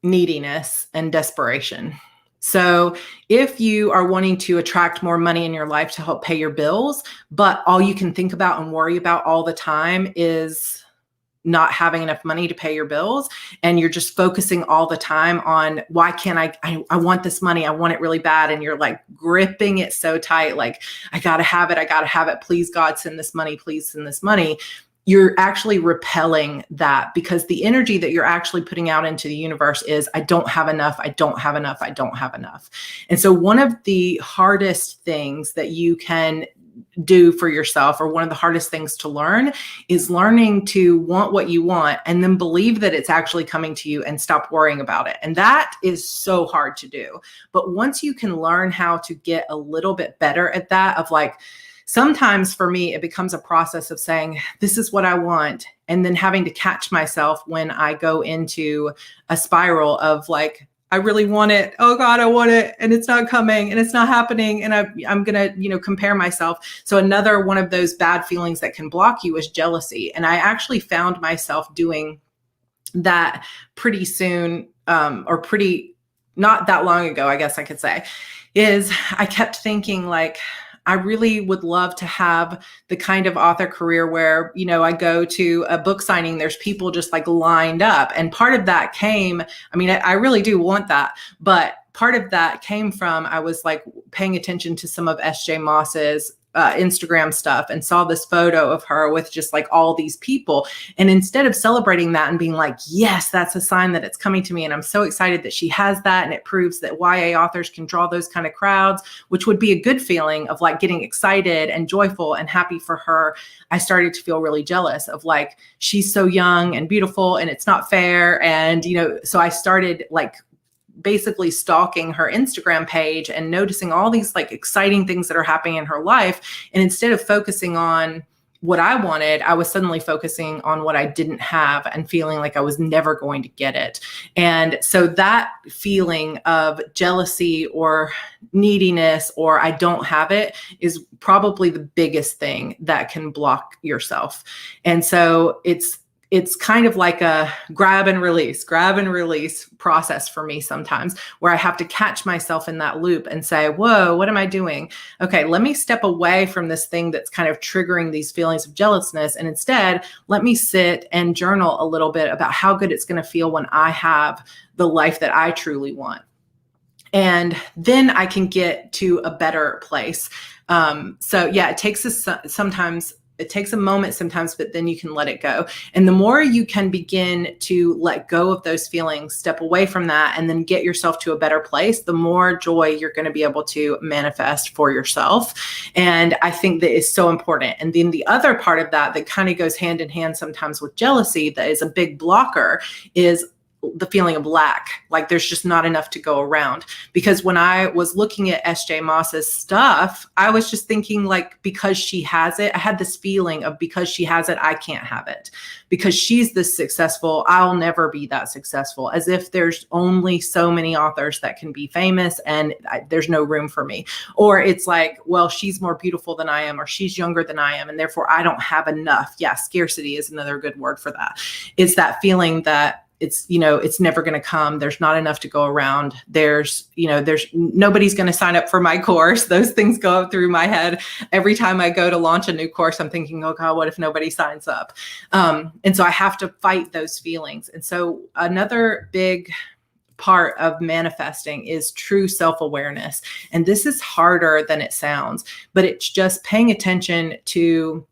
neediness and desperation. So if you are wanting to attract more money in your life to help pay your bills, but all you can think about and worry about all the time is not having enough money to pay your bills, and you're just focusing all the time on, why can't I want this money, I want it really bad, and you're like gripping it so tight, like, I gotta have it, please God, send this money, please send this money. You're actually repelling that, because the energy that you're actually putting out into the universe is, I don't have enough. And so one of the hardest things that you can do for yourself, or one of the hardest things to learn, is learning to want what you want and then believe that it's actually coming to you and stop worrying about it. And that is so hard to do. But once you can learn how to get a little bit better at that, of like, sometimes for me, it becomes a process of saying, this is what I want, and then having to catch myself when I go into a spiral of like, I really want it. Oh God, I want it. And it's not coming and it's not happening. And I'm going to, compare myself. So another one of those bad feelings that can block you is jealousy. And I actually found myself doing that pretty soon, or pretty, not that long ago, I guess I could say, is I kept thinking like, I really would love to have the kind of author career where, I go to a book signing, there's people just like lined up. And part of that came, I really do want that. But part of that came from, I was like paying attention to some of S.J. Moss's Instagram stuff and saw this photo of her with just like all these people. And instead of celebrating that and being like, yes, that's a sign that it's coming to me, and I'm so excited that she has that, and it proves that YA authors can draw those kind of crowds, which would be a good feeling of like getting excited and joyful and happy for her, I started to feel really jealous of like, she's so young and beautiful and it's not fair. And, so I started like basically stalking her Instagram page and noticing all these like exciting things that are happening in her life. And instead of focusing on, what I wanted, I was suddenly focusing on what I didn't have and feeling like I was never going to get it. And so that feeling of jealousy or neediness or I don't have it is probably the biggest thing that can block yourself. And so it's kind of like a grab and release process for me sometimes, where I have to catch myself in that loop and say, whoa, what am I doing? Okay, let me step away from this thing that's kind of triggering these feelings of jealousness. And instead, let me sit and journal a little bit about how good it's going to feel when I have the life that I truly want. And then I can get to a better place. So yeah, it takes a moment sometimes, but then you can let it go. And the more you can begin to let go of those feelings, step away from that, and then get yourself to a better place, the more joy you're going to be able to manifest for yourself. And I think that is so important. And then the other part of that kind of goes hand in hand sometimes with jealousy, that is a big blocker, is the feeling of lack, like there's just not enough to go around. Because when I was looking at SJ Moss's stuff, I was just thinking, like, because she has it, I had this feeling of, because she has it, I can't have it. Because she's this successful, I'll never be that successful, as if there's only so many authors that can be famous and there's no room for me. Or it's like, well, she's more beautiful than I am, or she's younger than I am, and therefore I don't have enough. Yeah, scarcity is another good word for that. It's that feeling that it's never going to come. There's not enough to go around. There's nobody's going to sign up for my course. Those things go through my head every time I go to launch a new course. I'm thinking, oh God, what if nobody signs up? And so I have to fight those feelings. And so another big part of manifesting is true self-awareness. And this is harder than it sounds, but it's just paying attention to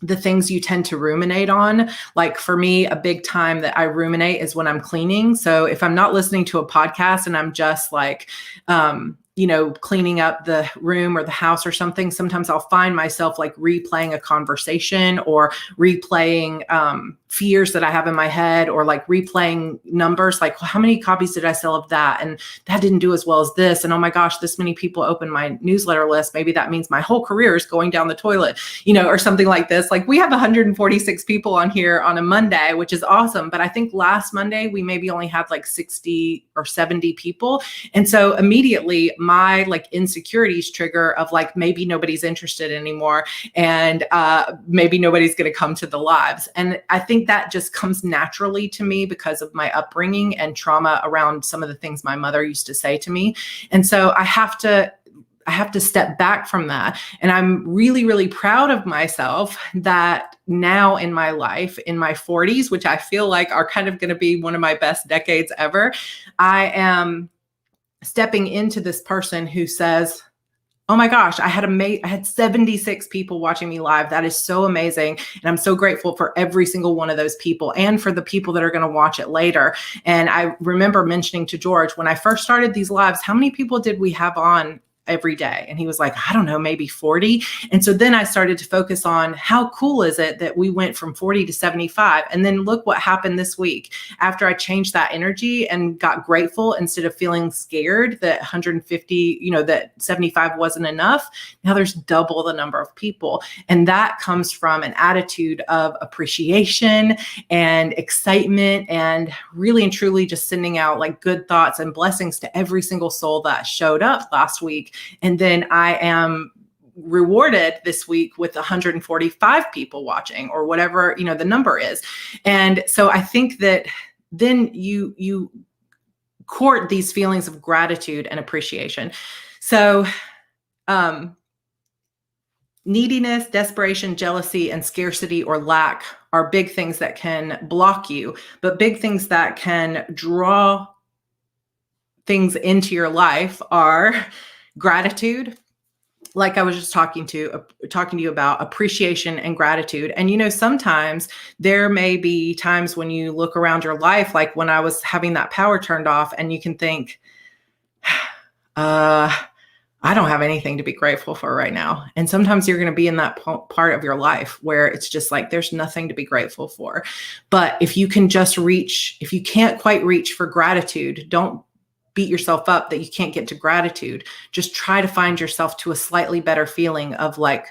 the things you tend to ruminate on. Like for me, a big time that I ruminate is when I'm cleaning. So if I'm not listening to a podcast and I'm just like, cleaning up the room or the house or something, sometimes I'll find myself like replaying a conversation or replaying fears that I have in my head, or like replaying numbers, like, well, how many copies did I sell of that? And that didn't do as well as this. And oh my gosh, this many people open my newsletter list. Maybe that means my whole career is going down the toilet, or something like this. Like we have 146 people on here on a Monday, which is awesome. But I think last Monday, we maybe only had like 60 or 70 people. And so immediately my like insecurities trigger of like, maybe nobody's interested anymore. And maybe nobody's going to come to the lives. And I think that just comes naturally to me because of my upbringing and trauma around some of the things my mother used to say to me. And so I have to step back from that. And I'm really, really proud of myself that now in my life, in my 40s, which I feel like are kind of going to be one of my best decades ever, I am stepping into this person who says, oh my gosh, I had 76 people watching me live. That is so amazing. And I'm so grateful for every single one of those people and for the people that are going to watch it later. And I remember mentioning to George, when I first started these lives, how many people did we have on every day? And he was like, I don't know, maybe 40. And so then I started to focus on how cool is it that we went from 40 to 75. And then look what happened this week after I changed that energy and got grateful instead of feeling scared that 150, that 75 wasn't enough. Now there's double the number of people. And that comes from an attitude of appreciation and excitement and really and truly just sending out like good thoughts and blessings to every single soul that showed up last week. And then I am rewarded this week with 145 people watching, or whatever, the number is. And so I think that then you court these feelings of gratitude and appreciation. So neediness, desperation, jealousy, and scarcity or lack are big things that can block you, but big things that can draw things into your life are gratitude, like I was just talking to you about, appreciation and gratitude. And sometimes there may be times when you look around your life, like when I was having that power turned off, and you can think, I don't have anything to be grateful for right now. And sometimes you're going to be in that part of your life where it's just like, there's nothing to be grateful for. But if you can just if you can't quite reach for gratitude, don't beat yourself up that you can't get to gratitude. Just try to find yourself to a slightly better feeling of like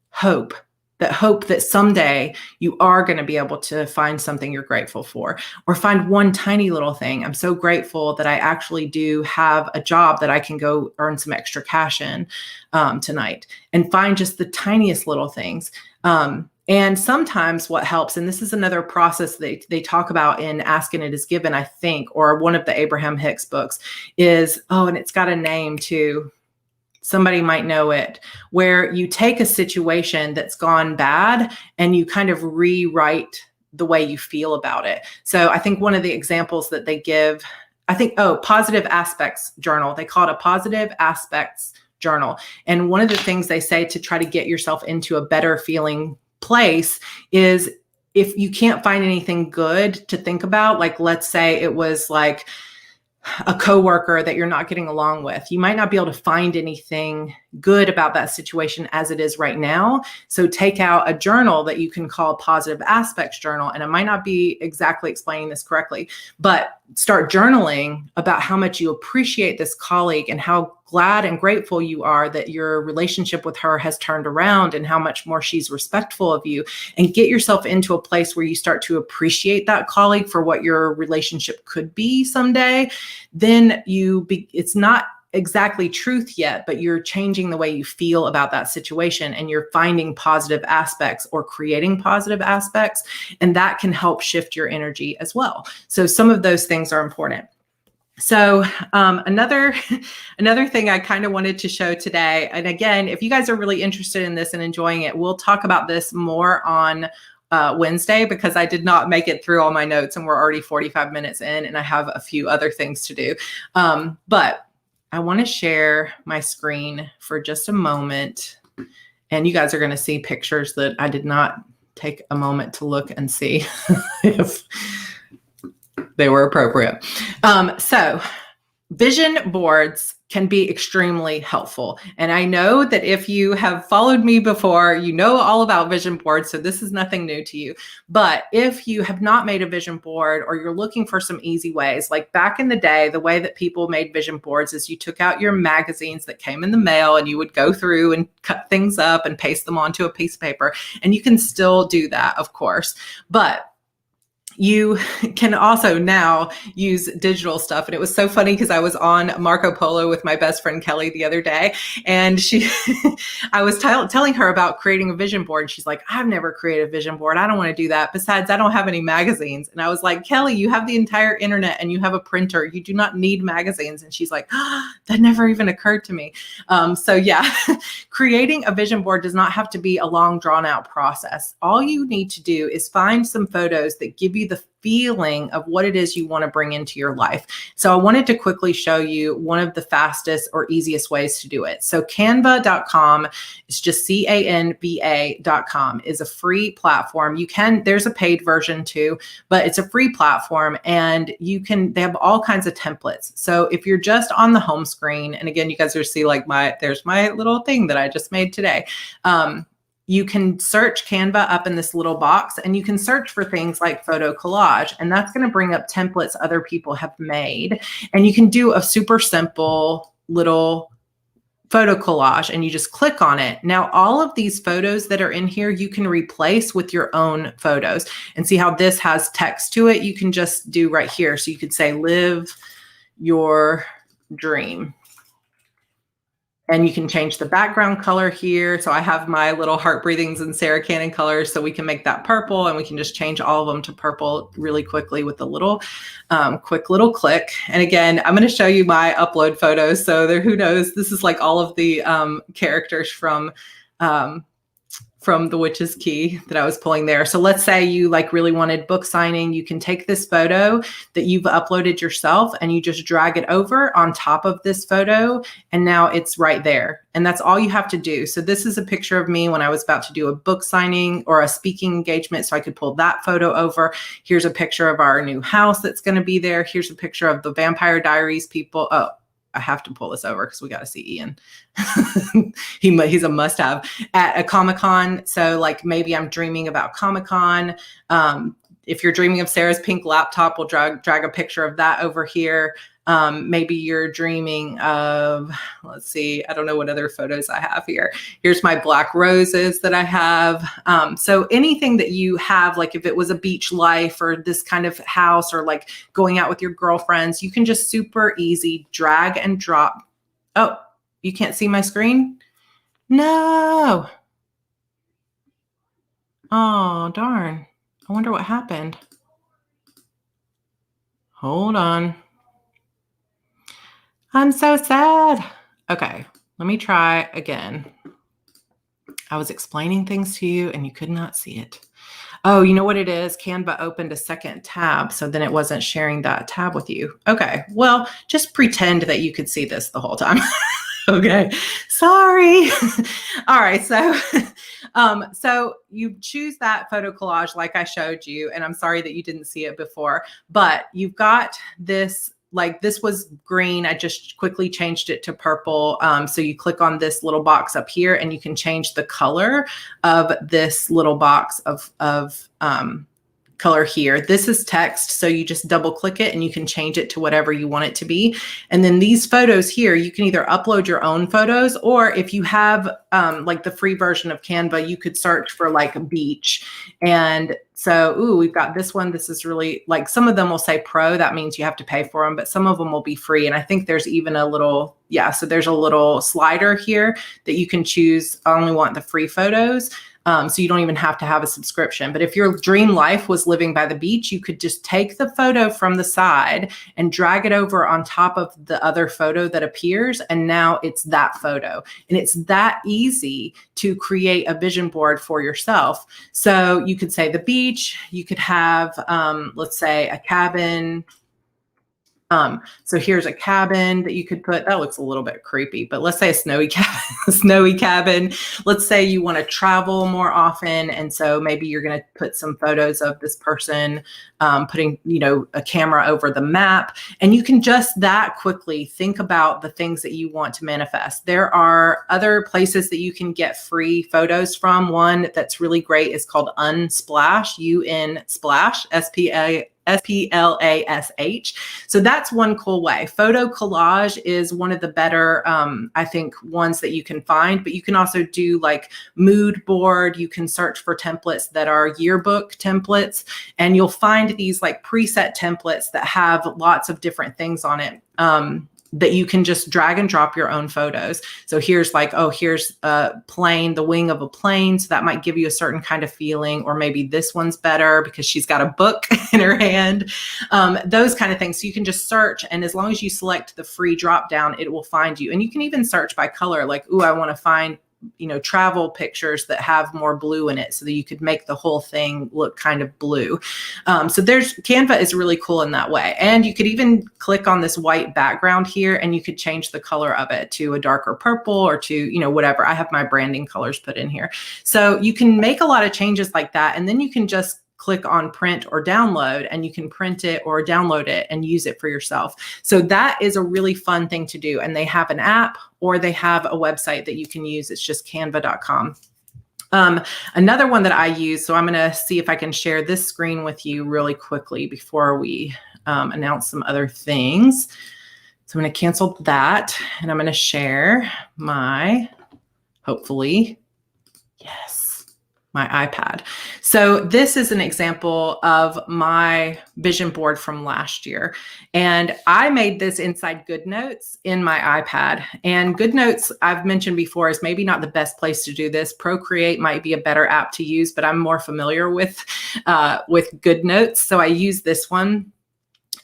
hope that hope that someday you are going to be able to find something you're grateful for, or find one tiny little thing. I'm so grateful that I actually do have a job that I can go earn some extra cash in tonight, and find just the tiniest little things. And sometimes what helps, and this is another process they talk about in Ask and It Is Given, I think, or one of the Abraham Hicks books, is, and it's got a name too. Somebody might know it, where you take a situation that's gone bad and you kind of rewrite the way you feel about it. So I think one of the examples that they give, positive aspects journal. They call it a positive aspects journal. And one of the things they say to try to get yourself into a better feeling place is, if you can't find anything good to think about, like let's say it was like a coworker that you're not getting along with, you might not be able to find anything good about that situation as it is right now. So take out a journal that you can call positive aspects journal. And I might not be exactly explaining this correctly, but start journaling about how much you appreciate this colleague and how glad and grateful you are that your relationship with her has turned around and how much more she's respectful of you, and get yourself into a place where you start to appreciate that colleague for what your relationship could be someday. Then it's not exactly truth yet, but you're changing the way you feel about that situation, and you're finding positive aspects or creating positive aspects, and that can help shift your energy as well. So some of those things are important. So another thing I kind of wanted to show today, and again, if you guys are really interested in this and enjoying it, we'll talk about this more on Wednesday, because I did not make it through all my notes and we're already 45 minutes in and I have a few other things to do. But I want to share my screen for just a moment, and you guys are going to see pictures that I did not take a moment to look and see if they were appropriate. So vision boards can be extremely helpful. And I know that if you have followed me before, you know all about vision boards, so this is nothing new to you. But if you have not made a vision board, or you're looking for some easy ways, like back in the day, the way that people made vision boards is you took out your magazines that came in the mail and you would go through and cut things up and paste them onto a piece of paper. And you can still do that, of course. But you can also now use digital stuff. And it was so funny because I was on Marco Polo with my best friend Kelly the other day, and I was telling her about creating a vision board. And she's like, I've never created a vision board. I don't want to do that. Besides, I don't have any magazines. And I was like, Kelly, you have the entire internet and you have a printer. You do not need magazines. And she's like, that never even occurred to me. So yeah, creating a vision board does not have to be a long drawn out process. All you need to do is find some photos that give you the feeling of what it is you want to bring into your life. So I wanted to quickly show you one of the fastest or easiest ways to do it. So canva.com, it's just canva.com, is a free platform. There's a paid version too, but it's a free platform, and they have all kinds of templates. So if you're just on the home screen, and again, you guys are see like there's my little thing that I just made today. You can search Canva up in this little box, and you can search for things like photo collage, and that's going to bring up templates other people have made. And you can do a super simple little photo collage, and you just click on it. Now, all of these photos that are in here, you can replace with your own photos. And see how this has text to it? You can just do right here. So you could say, live your dream. And you can change the background color here. So I have my little heart breathings in Sarah Cannon colors, so we can make that purple, and we can just change all of them to purple really quickly with a little quick little click. And again, I'm going to show you my upload photos. So who knows, this is like all of the characters from The Witch's Key that I was pulling there. So let's say you really wanted book signing. You can take this photo that you've uploaded yourself and you just drag it over on top of this photo. And now it's right there. And that's all you have to do. So this is a picture of me when I was about to do a book signing or a speaking engagement. So I could pull that photo over. Here's a picture of our new house that's going to be there. Here's a picture of the Vampire Diaries people. Oh, I have to pull this over because we got to see Ian. He's a must-have at a Comic-Con. So maybe I'm dreaming about Comic-Con. If you're dreaming of Sarah's pink laptop, we'll drag a picture of that over here. Maybe you're dreaming of, let's see, I don't know what other photos I have here. Here's my black roses that I have. So anything that you have, like if it was a beach life or this kind of house or like going out with your girlfriends, you can just super easy drag and drop. Oh, you can't see my screen? No. Oh, darn. I wonder what happened. Hold on. I'm so sad. Okay, let me try again. I was explaining things to you and you could not see it. Oh, you know what it is? Canva opened a second tab, so then it wasn't sharing that tab with you. Okay, well, just pretend that you could see this the whole time. Okay, sorry. All right, so you choose that photo collage like I showed you, and I'm sorry that you didn't see it before, but you've got this, like this was green. I just quickly changed it to purple. So you click on this little box up here and you can change the color of this little box of color here. This is text, so you just double click it and you can change it to whatever you want it to be. And then these photos here, you can either upload your own photos, or if you have like the free version of Canva, you could search for like a beach. And so, ooh, we've got this one. This is really, like, some of them will say pro, that means you have to pay for them, but some of them will be free. And I think there's even a little, yeah, so there's a little slider here that you can choose. I only want the free photos. So you don't even have to have a subscription. But if your dream life was living by the beach, you could just take the photo from the side and drag it over on top of the other photo that appears. And now it's that photo. And it's that easy to create a vision board for yourself. So you could say the beach, you could have, let's say, a cabin. So here's a cabin that you could put. That looks a little bit creepy, but let's say a snowy cabin, a snowy cabin. Let's say you want to travel more often. And so maybe you're going to put some photos of this person, putting, you know, a camera over the map. And you can just that quickly think about the things that you want to manifest. There are other places that you can get free photos from. One that's really great is called Unsplash, Unsplash, SPLASH. So that's one cool way. Photo collage is one of the better, I think, ones that you can find, but you can also do like mood board. You can search for templates that are yearbook templates, and you'll find these like preset templates that have lots of different things on it. That you can just drag and drop your own photos. So here's like, oh, here's a plane, the wing of a plane. So that might give you a certain kind of feeling, or maybe this one's better because she's got a book in her hand, those kind of things. So you can just search, and as long as you select the free drop down, it will find you. And you can even search by color, like, ooh, I want to find, you know, travel pictures that have more blue in it, so that you could make the whole thing look kind of blue. So Canva is really cool in that way. And you could even click on this white background here and you could change the color of it to a darker purple or to, you know, whatever. I have my branding colors put in here. So you can make a lot of changes like that. And then you can just click on print or download, and you can print it or download it and use it for yourself. So that is a really fun thing to do. And they have an app, or they have a website that you can use. It's just canva.com. Another one that I use, so I'm going to see if I can share this screen with you really quickly before we announce some other things. So I'm going to cancel that, and I'm going to share my, hopefully, yes, my iPad. So this is an example of my vision board from last year. And I made this inside GoodNotes in my iPad. And GoodNotes, I've mentioned before, is maybe not the best place to do this. Procreate might be a better app to use, but I'm more familiar with GoodNotes. So I use this one.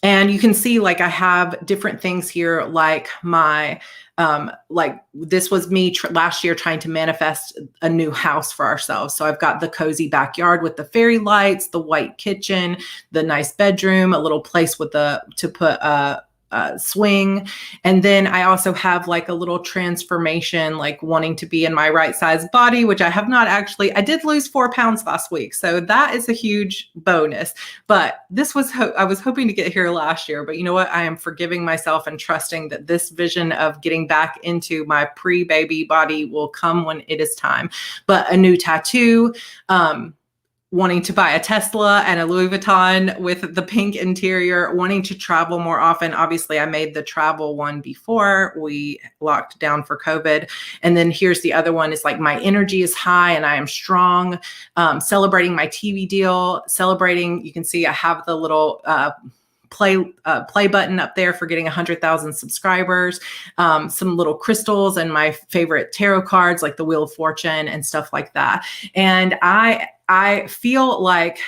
And you can see, like, I have different things here, like my, like this was me last year trying to manifest a new house for ourselves. So I've got the cozy backyard with the fairy lights, the white kitchen, the nice bedroom, a little place with to put a swing. And then I also have like a little transformation, like wanting to be in my right size body, which I have not actually. I did lose 4 pounds last week. So that is a huge bonus. But this was, I was hoping to get here last year, but you know what? I am forgiving myself and trusting that this vision of getting back into my pre-baby body will come when it is time. But a new tattoo, wanting to buy a Tesla and a Louis Vuitton with the pink interior, wanting to travel more often. Obviously, I made the travel one before we locked down for COVID. And then here's the other one, is like, my energy is high and I am strong. Celebrating my TV deal, celebrating, you can see I have the little play button up there for getting 100,000 subscribers, some little crystals and my favorite tarot cards like the Wheel of Fortune and stuff like that. And I feel like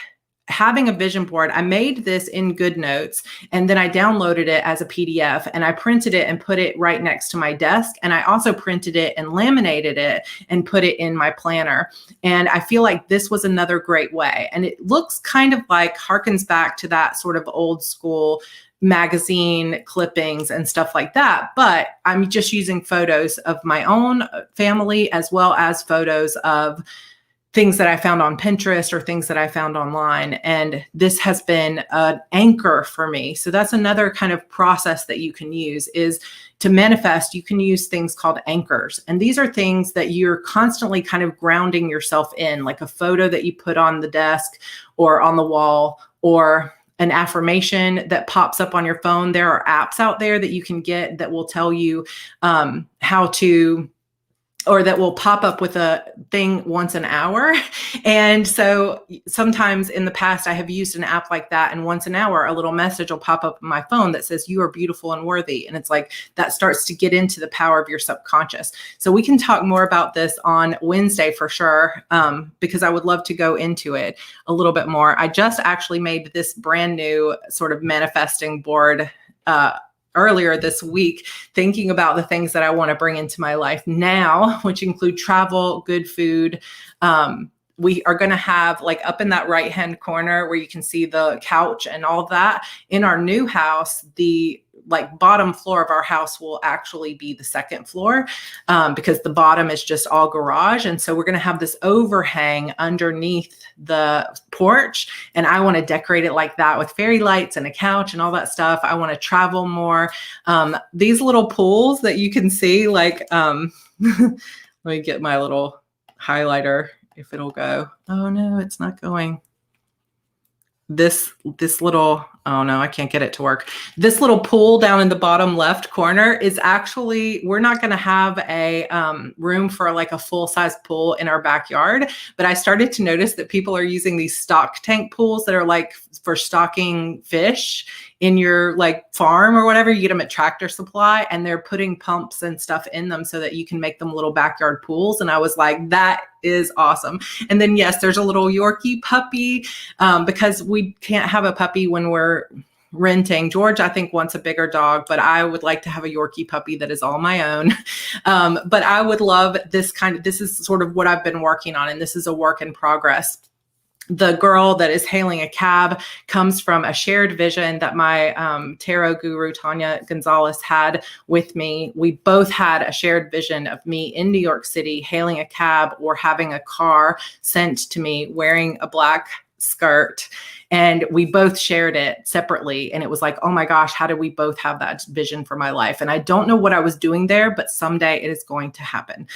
having a vision board, I made this in GoodNotes and then I downloaded it as a PDF and I printed it and put it right next to my desk. And I also printed it and laminated it and put it in my planner. And I feel like this was another great way. And it looks kind of like, harkens back to that sort of old school magazine clippings and stuff like that. But I'm just using photos of my own family as well as photos of things that I found on Pinterest or things that I found online. And this has been an anchor for me. So that's another kind of process that you can use, is to manifest. You can use things called anchors. And these are things that you're constantly kind of grounding yourself in, like a photo that you put on the desk or on the wall, or an affirmation that pops up on your phone. There are apps out there that you can get that will tell you how to, or that will pop up with a thing once an hour. And so sometimes in the past, I have used an app like that. And once an hour, a little message will pop up on my phone that says, you are beautiful and worthy. And it's like, that starts to get into the power of your subconscious. So we can talk more about this on Wednesday for sure, because I would love to go into it a little bit more. I just actually made this brand new sort of manifesting board earlier this week, thinking about the things that I want to bring into my life now, which include travel, good food. We are going to have, like, up in that right-hand corner where you can see the couch and all of that, in our new house, the bottom floor of our house will actually be the second floor, because the bottom is just all garage. And so we're going to have this overhang underneath the porch. And I want to decorate it like that with fairy lights and a couch and all that stuff. I want to travel more. These little pools that you can see, let me get my little highlighter if it'll go. Oh no, it's not going. This little, oh no, I can't get it to work. This little pool down in the bottom left corner is actually, we're not going to have a room for like a full-size pool in our backyard, but I started to notice that people are using these stock tank pools that are like for stocking fish in your farm or whatever. You get them at Tractor Supply, and they're putting pumps and stuff in them so that you can make them little backyard pools. And I was like, that is awesome. And then yes, there's a little Yorkie puppy, because we can't have a puppy when we're renting. George, I think, wants a bigger dog, but I would like to have a Yorkie puppy that is all my own. But I would love this this is sort of what I've been working on, and this is a work in progress. The girl that is hailing a cab comes from a shared vision that my tarot guru, Tanya Gonzalez, had with me. We both had a shared vision of me in New York City hailing a cab or having a car sent to me wearing a black skirt. And we both shared it separately. And it was like, oh my gosh, how did we both have that vision for my life? And I don't know what I was doing there, but someday it is going to happen.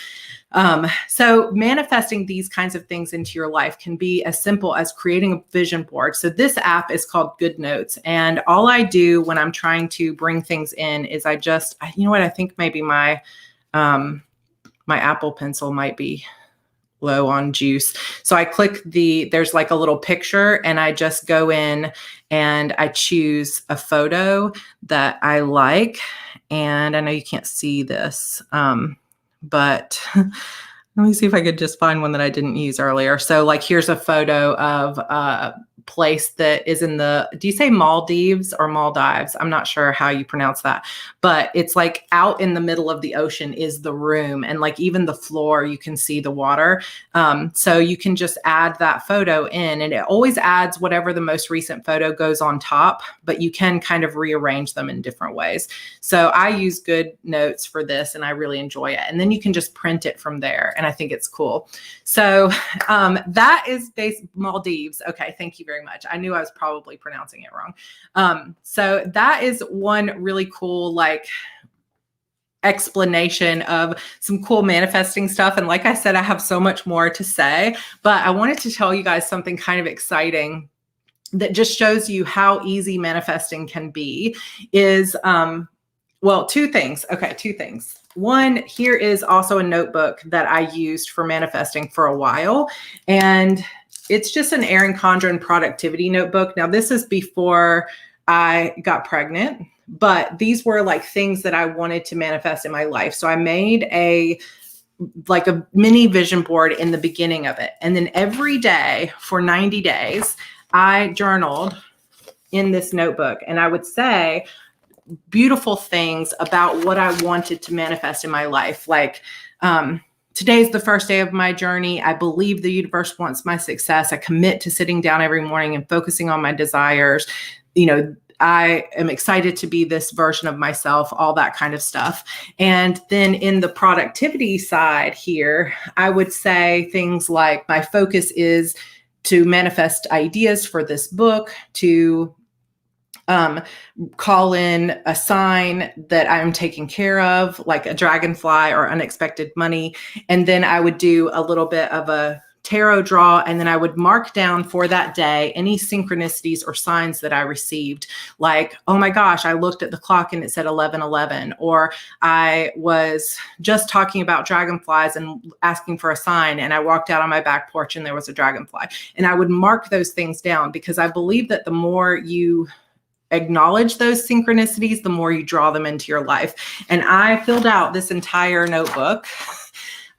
So manifesting these kinds of things into your life can be as simple as creating a vision board. So this app is called GoodNotes. And all I do when I'm trying to bring things in is you know what, I think maybe my Apple Pencil might be low on juice. So I click there's like a little picture, and I just go in and I choose a photo that I like. And I know you can't see this, but let me see if I could just find one that I didn't use earlier. So here's a photo of a place that is in do you say Maldives or Maldives? I'm not sure how you pronounce that, but it's like out in the middle of the ocean is the room. And even the floor, you can see the water. So you can just add that photo in, and it always adds whatever the most recent photo goes on top, but you can kind of rearrange them in different ways. So I use GoodNotes for this, and I really enjoy it. And then you can just print it from there. And I think it's cool. So that is Maldives. Okay. Thank you very much. I knew I was probably pronouncing it wrong. So that is one really cool, explanation of some cool manifesting stuff. And like I said, I have so much more to say, but I wanted to tell you guys something kind of exciting that just shows you how easy manifesting can be is, well, two things. Okay, two things. One, here is also a notebook that I used for manifesting for a while. And it's just an Erin Condren productivity notebook. Now, this is before I got pregnant, but these were like things that I wanted to manifest in my life. So I made like a mini vision board in the beginning of it. And then every day for 90 days, I journaled in this notebook, and I would say beautiful things about what I wanted to manifest in my life. Like, today's the first day of my journey. I believe the universe wants my success. I commit to sitting down every morning and focusing on my desires. You know, I am excited to be this version of myself, all that kind of stuff. And then in the productivity side here, I would say things like my focus is to manifest ideas for this book, to call in a sign that I'm taking care of, like a dragonfly or unexpected money. And then I would do a little bit of a tarot draw, and then I would mark down for that day any synchronicities or signs that I received. Like, oh my gosh, I looked at the clock and it said 11:11, or I was just talking about dragonflies and asking for a sign, and I walked out on my back porch and there was a dragonfly. And I would mark those things down, because I believe that the more you acknowledge those synchronicities, the more you draw them into your life. And I filled out this entire notebook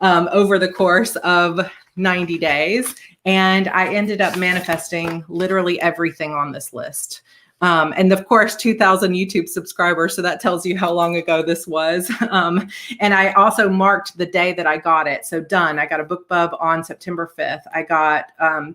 over the course of 90 days. And I ended up manifesting literally everything on this list. And of course, 2,000 YouTube subscribers. So that tells you how long ago this was. And I also marked the day that I got it. So done. I got a BookBub on September 5th. I got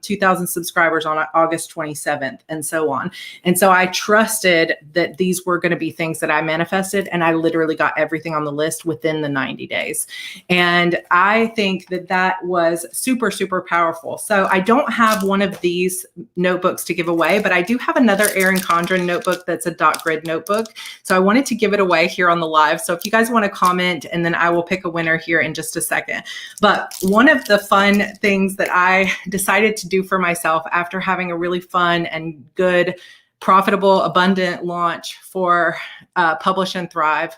2,000 subscribers on August 27th, and so on. And so I trusted that these were going to be things that I manifested. And I literally got everything on the list within the 90 days. And I think that that was super, super powerful. So I don't have one of these notebooks to give away, but I do have another Erin Condren notebook that's a dot grid notebook. So I wanted to give it away here on the live. So if you guys want to comment, and then I will pick a winner here in just a second. But one of the fun things that I decided to do for myself after having a really fun and good, profitable, abundant launch for Publish and Thrive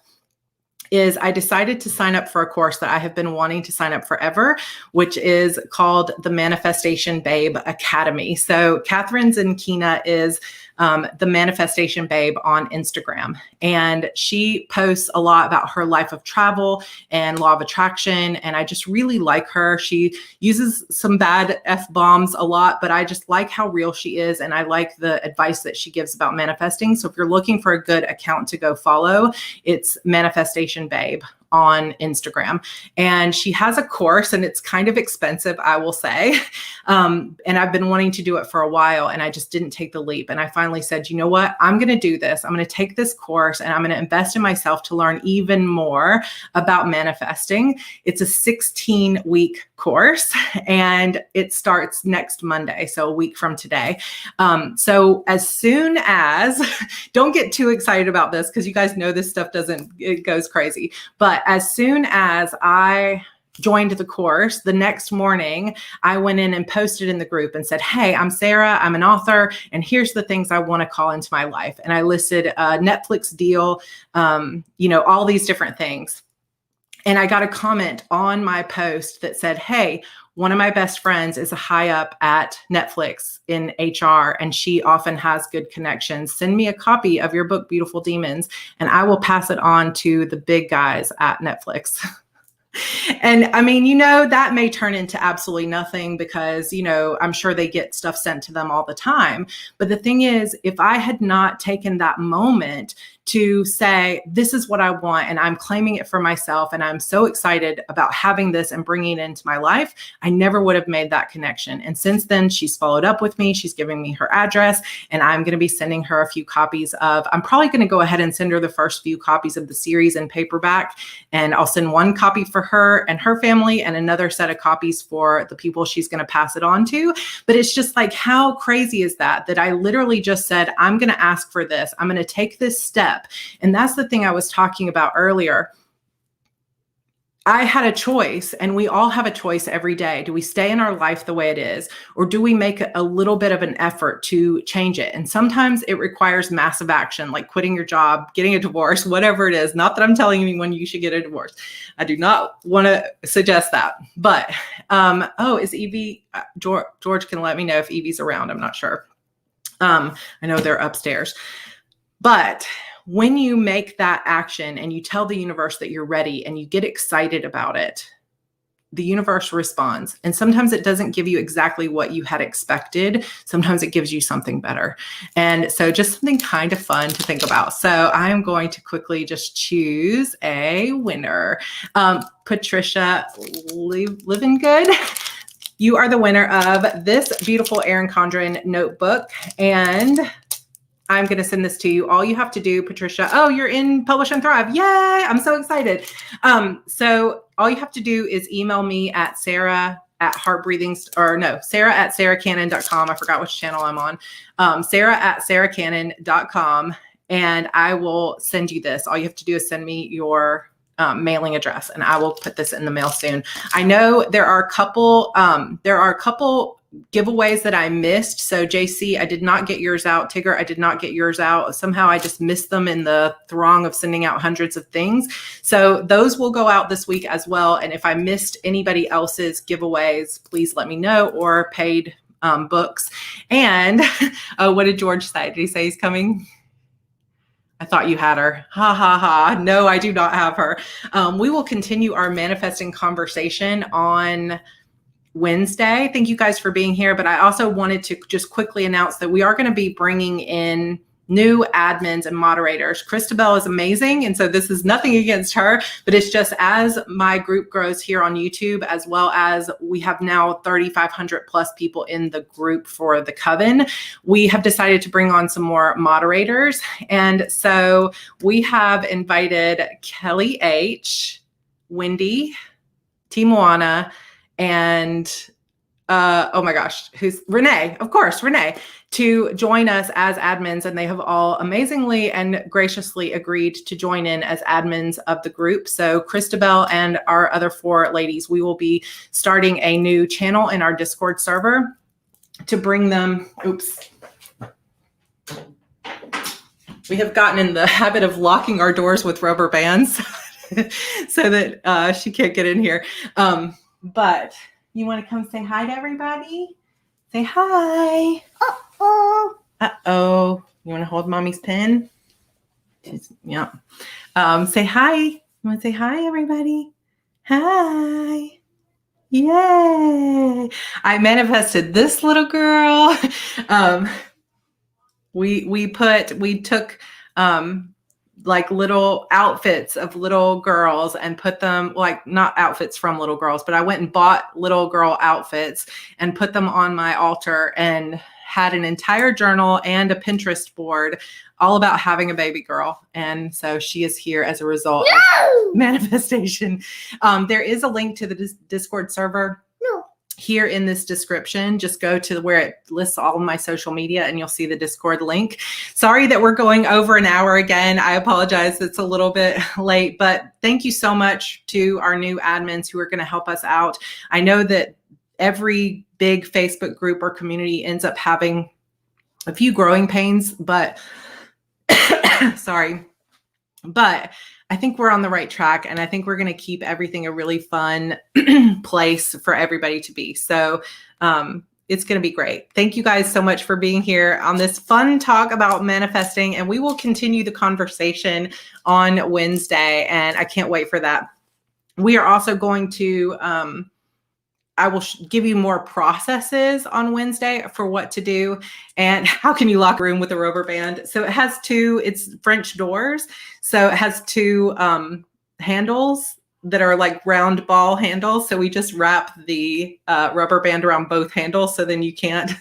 is I decided to sign up for a course that I have been wanting to sign up forever, which is called the Manifestation Babe Academy. So Catherine Zenkina is the Manifestation Babe on Instagram. And she posts a lot about her life of travel and law of attraction. And I just really like her. She uses some bad F-bombs a lot, but I just like how real she is. And I like the advice that she gives about manifesting. So if you're looking for a good account to go follow, it's Manifestation Babe on Instagram. And she has a course, and it's kind of expensive, I will say. And I've been wanting to do it for a while, and I just didn't take the leap. And I finally said, you know what? I'm going to do this. I'm going to take this course, and I'm going to invest in myself to learn even more about manifesting. It's a 16-week course, and it starts next Monday, so a week from today. So as soon as, don't get too excited about this, because you guys know this stuff it goes crazy. But as soon as I joined the course, the next morning, I went in and posted in the group and said, hey, I'm Sarah, I'm an author, and here's the things I want to call into my life. And I listed a Netflix deal, all these different things. And I got a comment on my post that said, hey, one of my best friends is a high up at Netflix in HR, and she often has good connections. Send me a copy of your book, Beautiful Demons, and I will pass it on to the big guys at Netflix. And I mean, that may turn into absolutely nothing, because, I'm sure they get stuff sent to them all the time. But the thing is, if I had not taken that moment to say, this is what I want, and I'm claiming it for myself, and I'm so excited about having this and bringing it into my life, I never would have made that connection. And since then, she's followed up with me. She's giving me her address, and I'm going to be sending her a few copies I'm probably going to go ahead and send her the first few copies of the series in paperback. And I'll send one copy for her and her family, and another set of copies for the people she's going to pass it on to. But it's just like, how crazy is that I literally just said, I'm going to ask for this. I'm going to take this step. And that's the thing I was talking about earlier. I had a choice, and we all have a choice every day. Do we stay in our life the way it is, or do we make a little bit of an effort to change it? And sometimes it requires massive action, like quitting your job, getting a divorce, whatever it is. Not that I'm telling anyone you should get a divorce. I do not want to suggest that. But, is Evie, George can let me know if Evie's around. I'm not sure. I know they're upstairs. But when you make that action and you tell the universe that you're ready and you get excited about it, the universe responds. And sometimes it doesn't give you exactly what you had expected. Sometimes it gives you something better. And so just something kind of fun to think about. So I'm going to quickly just choose a winner. Patricia Living Good. You are the winner of this beautiful Erin Condren notebook. And I'm going to send this to you. All you have to do, Patricia, you're in Publish and Thrive. Yay! I'm so excited. So all you have to do is email me at sarah@sarahcannon.com. I forgot which channel I'm on. sarah@sarahcannon.com. And I will send you this. All you have to do is send me your mailing address, and I will put this in the mail soon. I know there are a couple giveaways that I missed. So JC, I did not get yours out. Tigger, I did not get yours out. Somehow I just missed them in the throng of sending out hundreds of things. So those will go out this week as well. And if I missed anybody else's giveaways, please let me know, or paid books. And what did George say? Did he say he's coming? I thought you had her. Ha ha ha. No, I do not have her. We will continue our manifesting conversation on Wednesday. Thank you guys for being here. But I also wanted to just quickly announce that we are going to be bringing in new admins and moderators. Christabelle is amazing. And so this is nothing against her, but it's just as my group grows here on YouTube, as well as we have now 3,500 plus people in the group for the Coven, we have decided to bring on some more moderators. And so we have invited Kelly H, Wendy, Timoana, and who's Renee, of course, Renee, to join us as admins. And they have all amazingly and graciously agreed to join in as admins of the group. So Christabelle and our other 4 ladies, we will be starting a new channel in our Discord server to bring them. Oops. We have gotten in the habit of locking our doors with rubber bands so that she can't get in here. But you want to come say hi to everybody? Say hi. Uh-oh. Uh-oh. You want to hold mommy's pen? Yeah. Say hi. You want to say hi, everybody? Hi. Yay. I manifested this little girl. We took like little outfits of little girls and put them, like not outfits from little girls, but I went and bought little girl outfits and put them on my altar and had an entire journal and a Pinterest board all about having a baby girl. And so she is here as a result of manifestation. There is a link to the Discord server. Here in this description. Just go to where it lists all of my social media and you'll see the Discord link. Sorry that we're going over an hour again. I apologize. It's a little bit late, but thank you so much to our new admins who are going to help us out. I know that every big Facebook group or community ends up having a few growing pains, but sorry, but I think we're on the right track, and I think we're going to keep everything a really fun place for everybody to be. So it's going to be great. Thank you guys so much for being here on this fun talk about manifesting, and we will continue the conversation on Wednesday, and I can't wait for that. We are also going to, I will give you more processes on Wednesday for what to do and how can you lock a room with a rubber band. So it has it's French doors. So it has 2 handles that are like round ball handles. So we just wrap the rubber band around both handles. So then you can't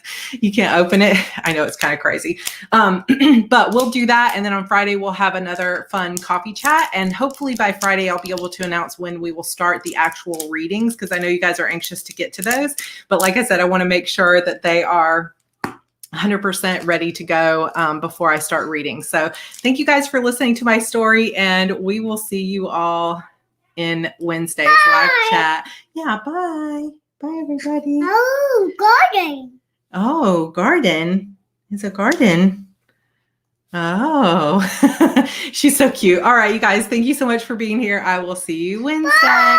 open it. I know it's kind of crazy. But we'll do that. And then on Friday, we'll have another fun coffee chat. And hopefully by Friday, I'll be able to announce when we will start the actual readings, because I know you guys are anxious to get to those. But like I said, I want to make sure that they are 100% ready to go before I start reading. So thank you guys for listening to my story, and we will see you all in Wednesday's live chat. Yeah, bye. Bye, everybody. Oh, garden. Oh, garden. It's a garden. Oh, she's so cute. All right, you guys, thank you so much for being here. I will see you Wednesday.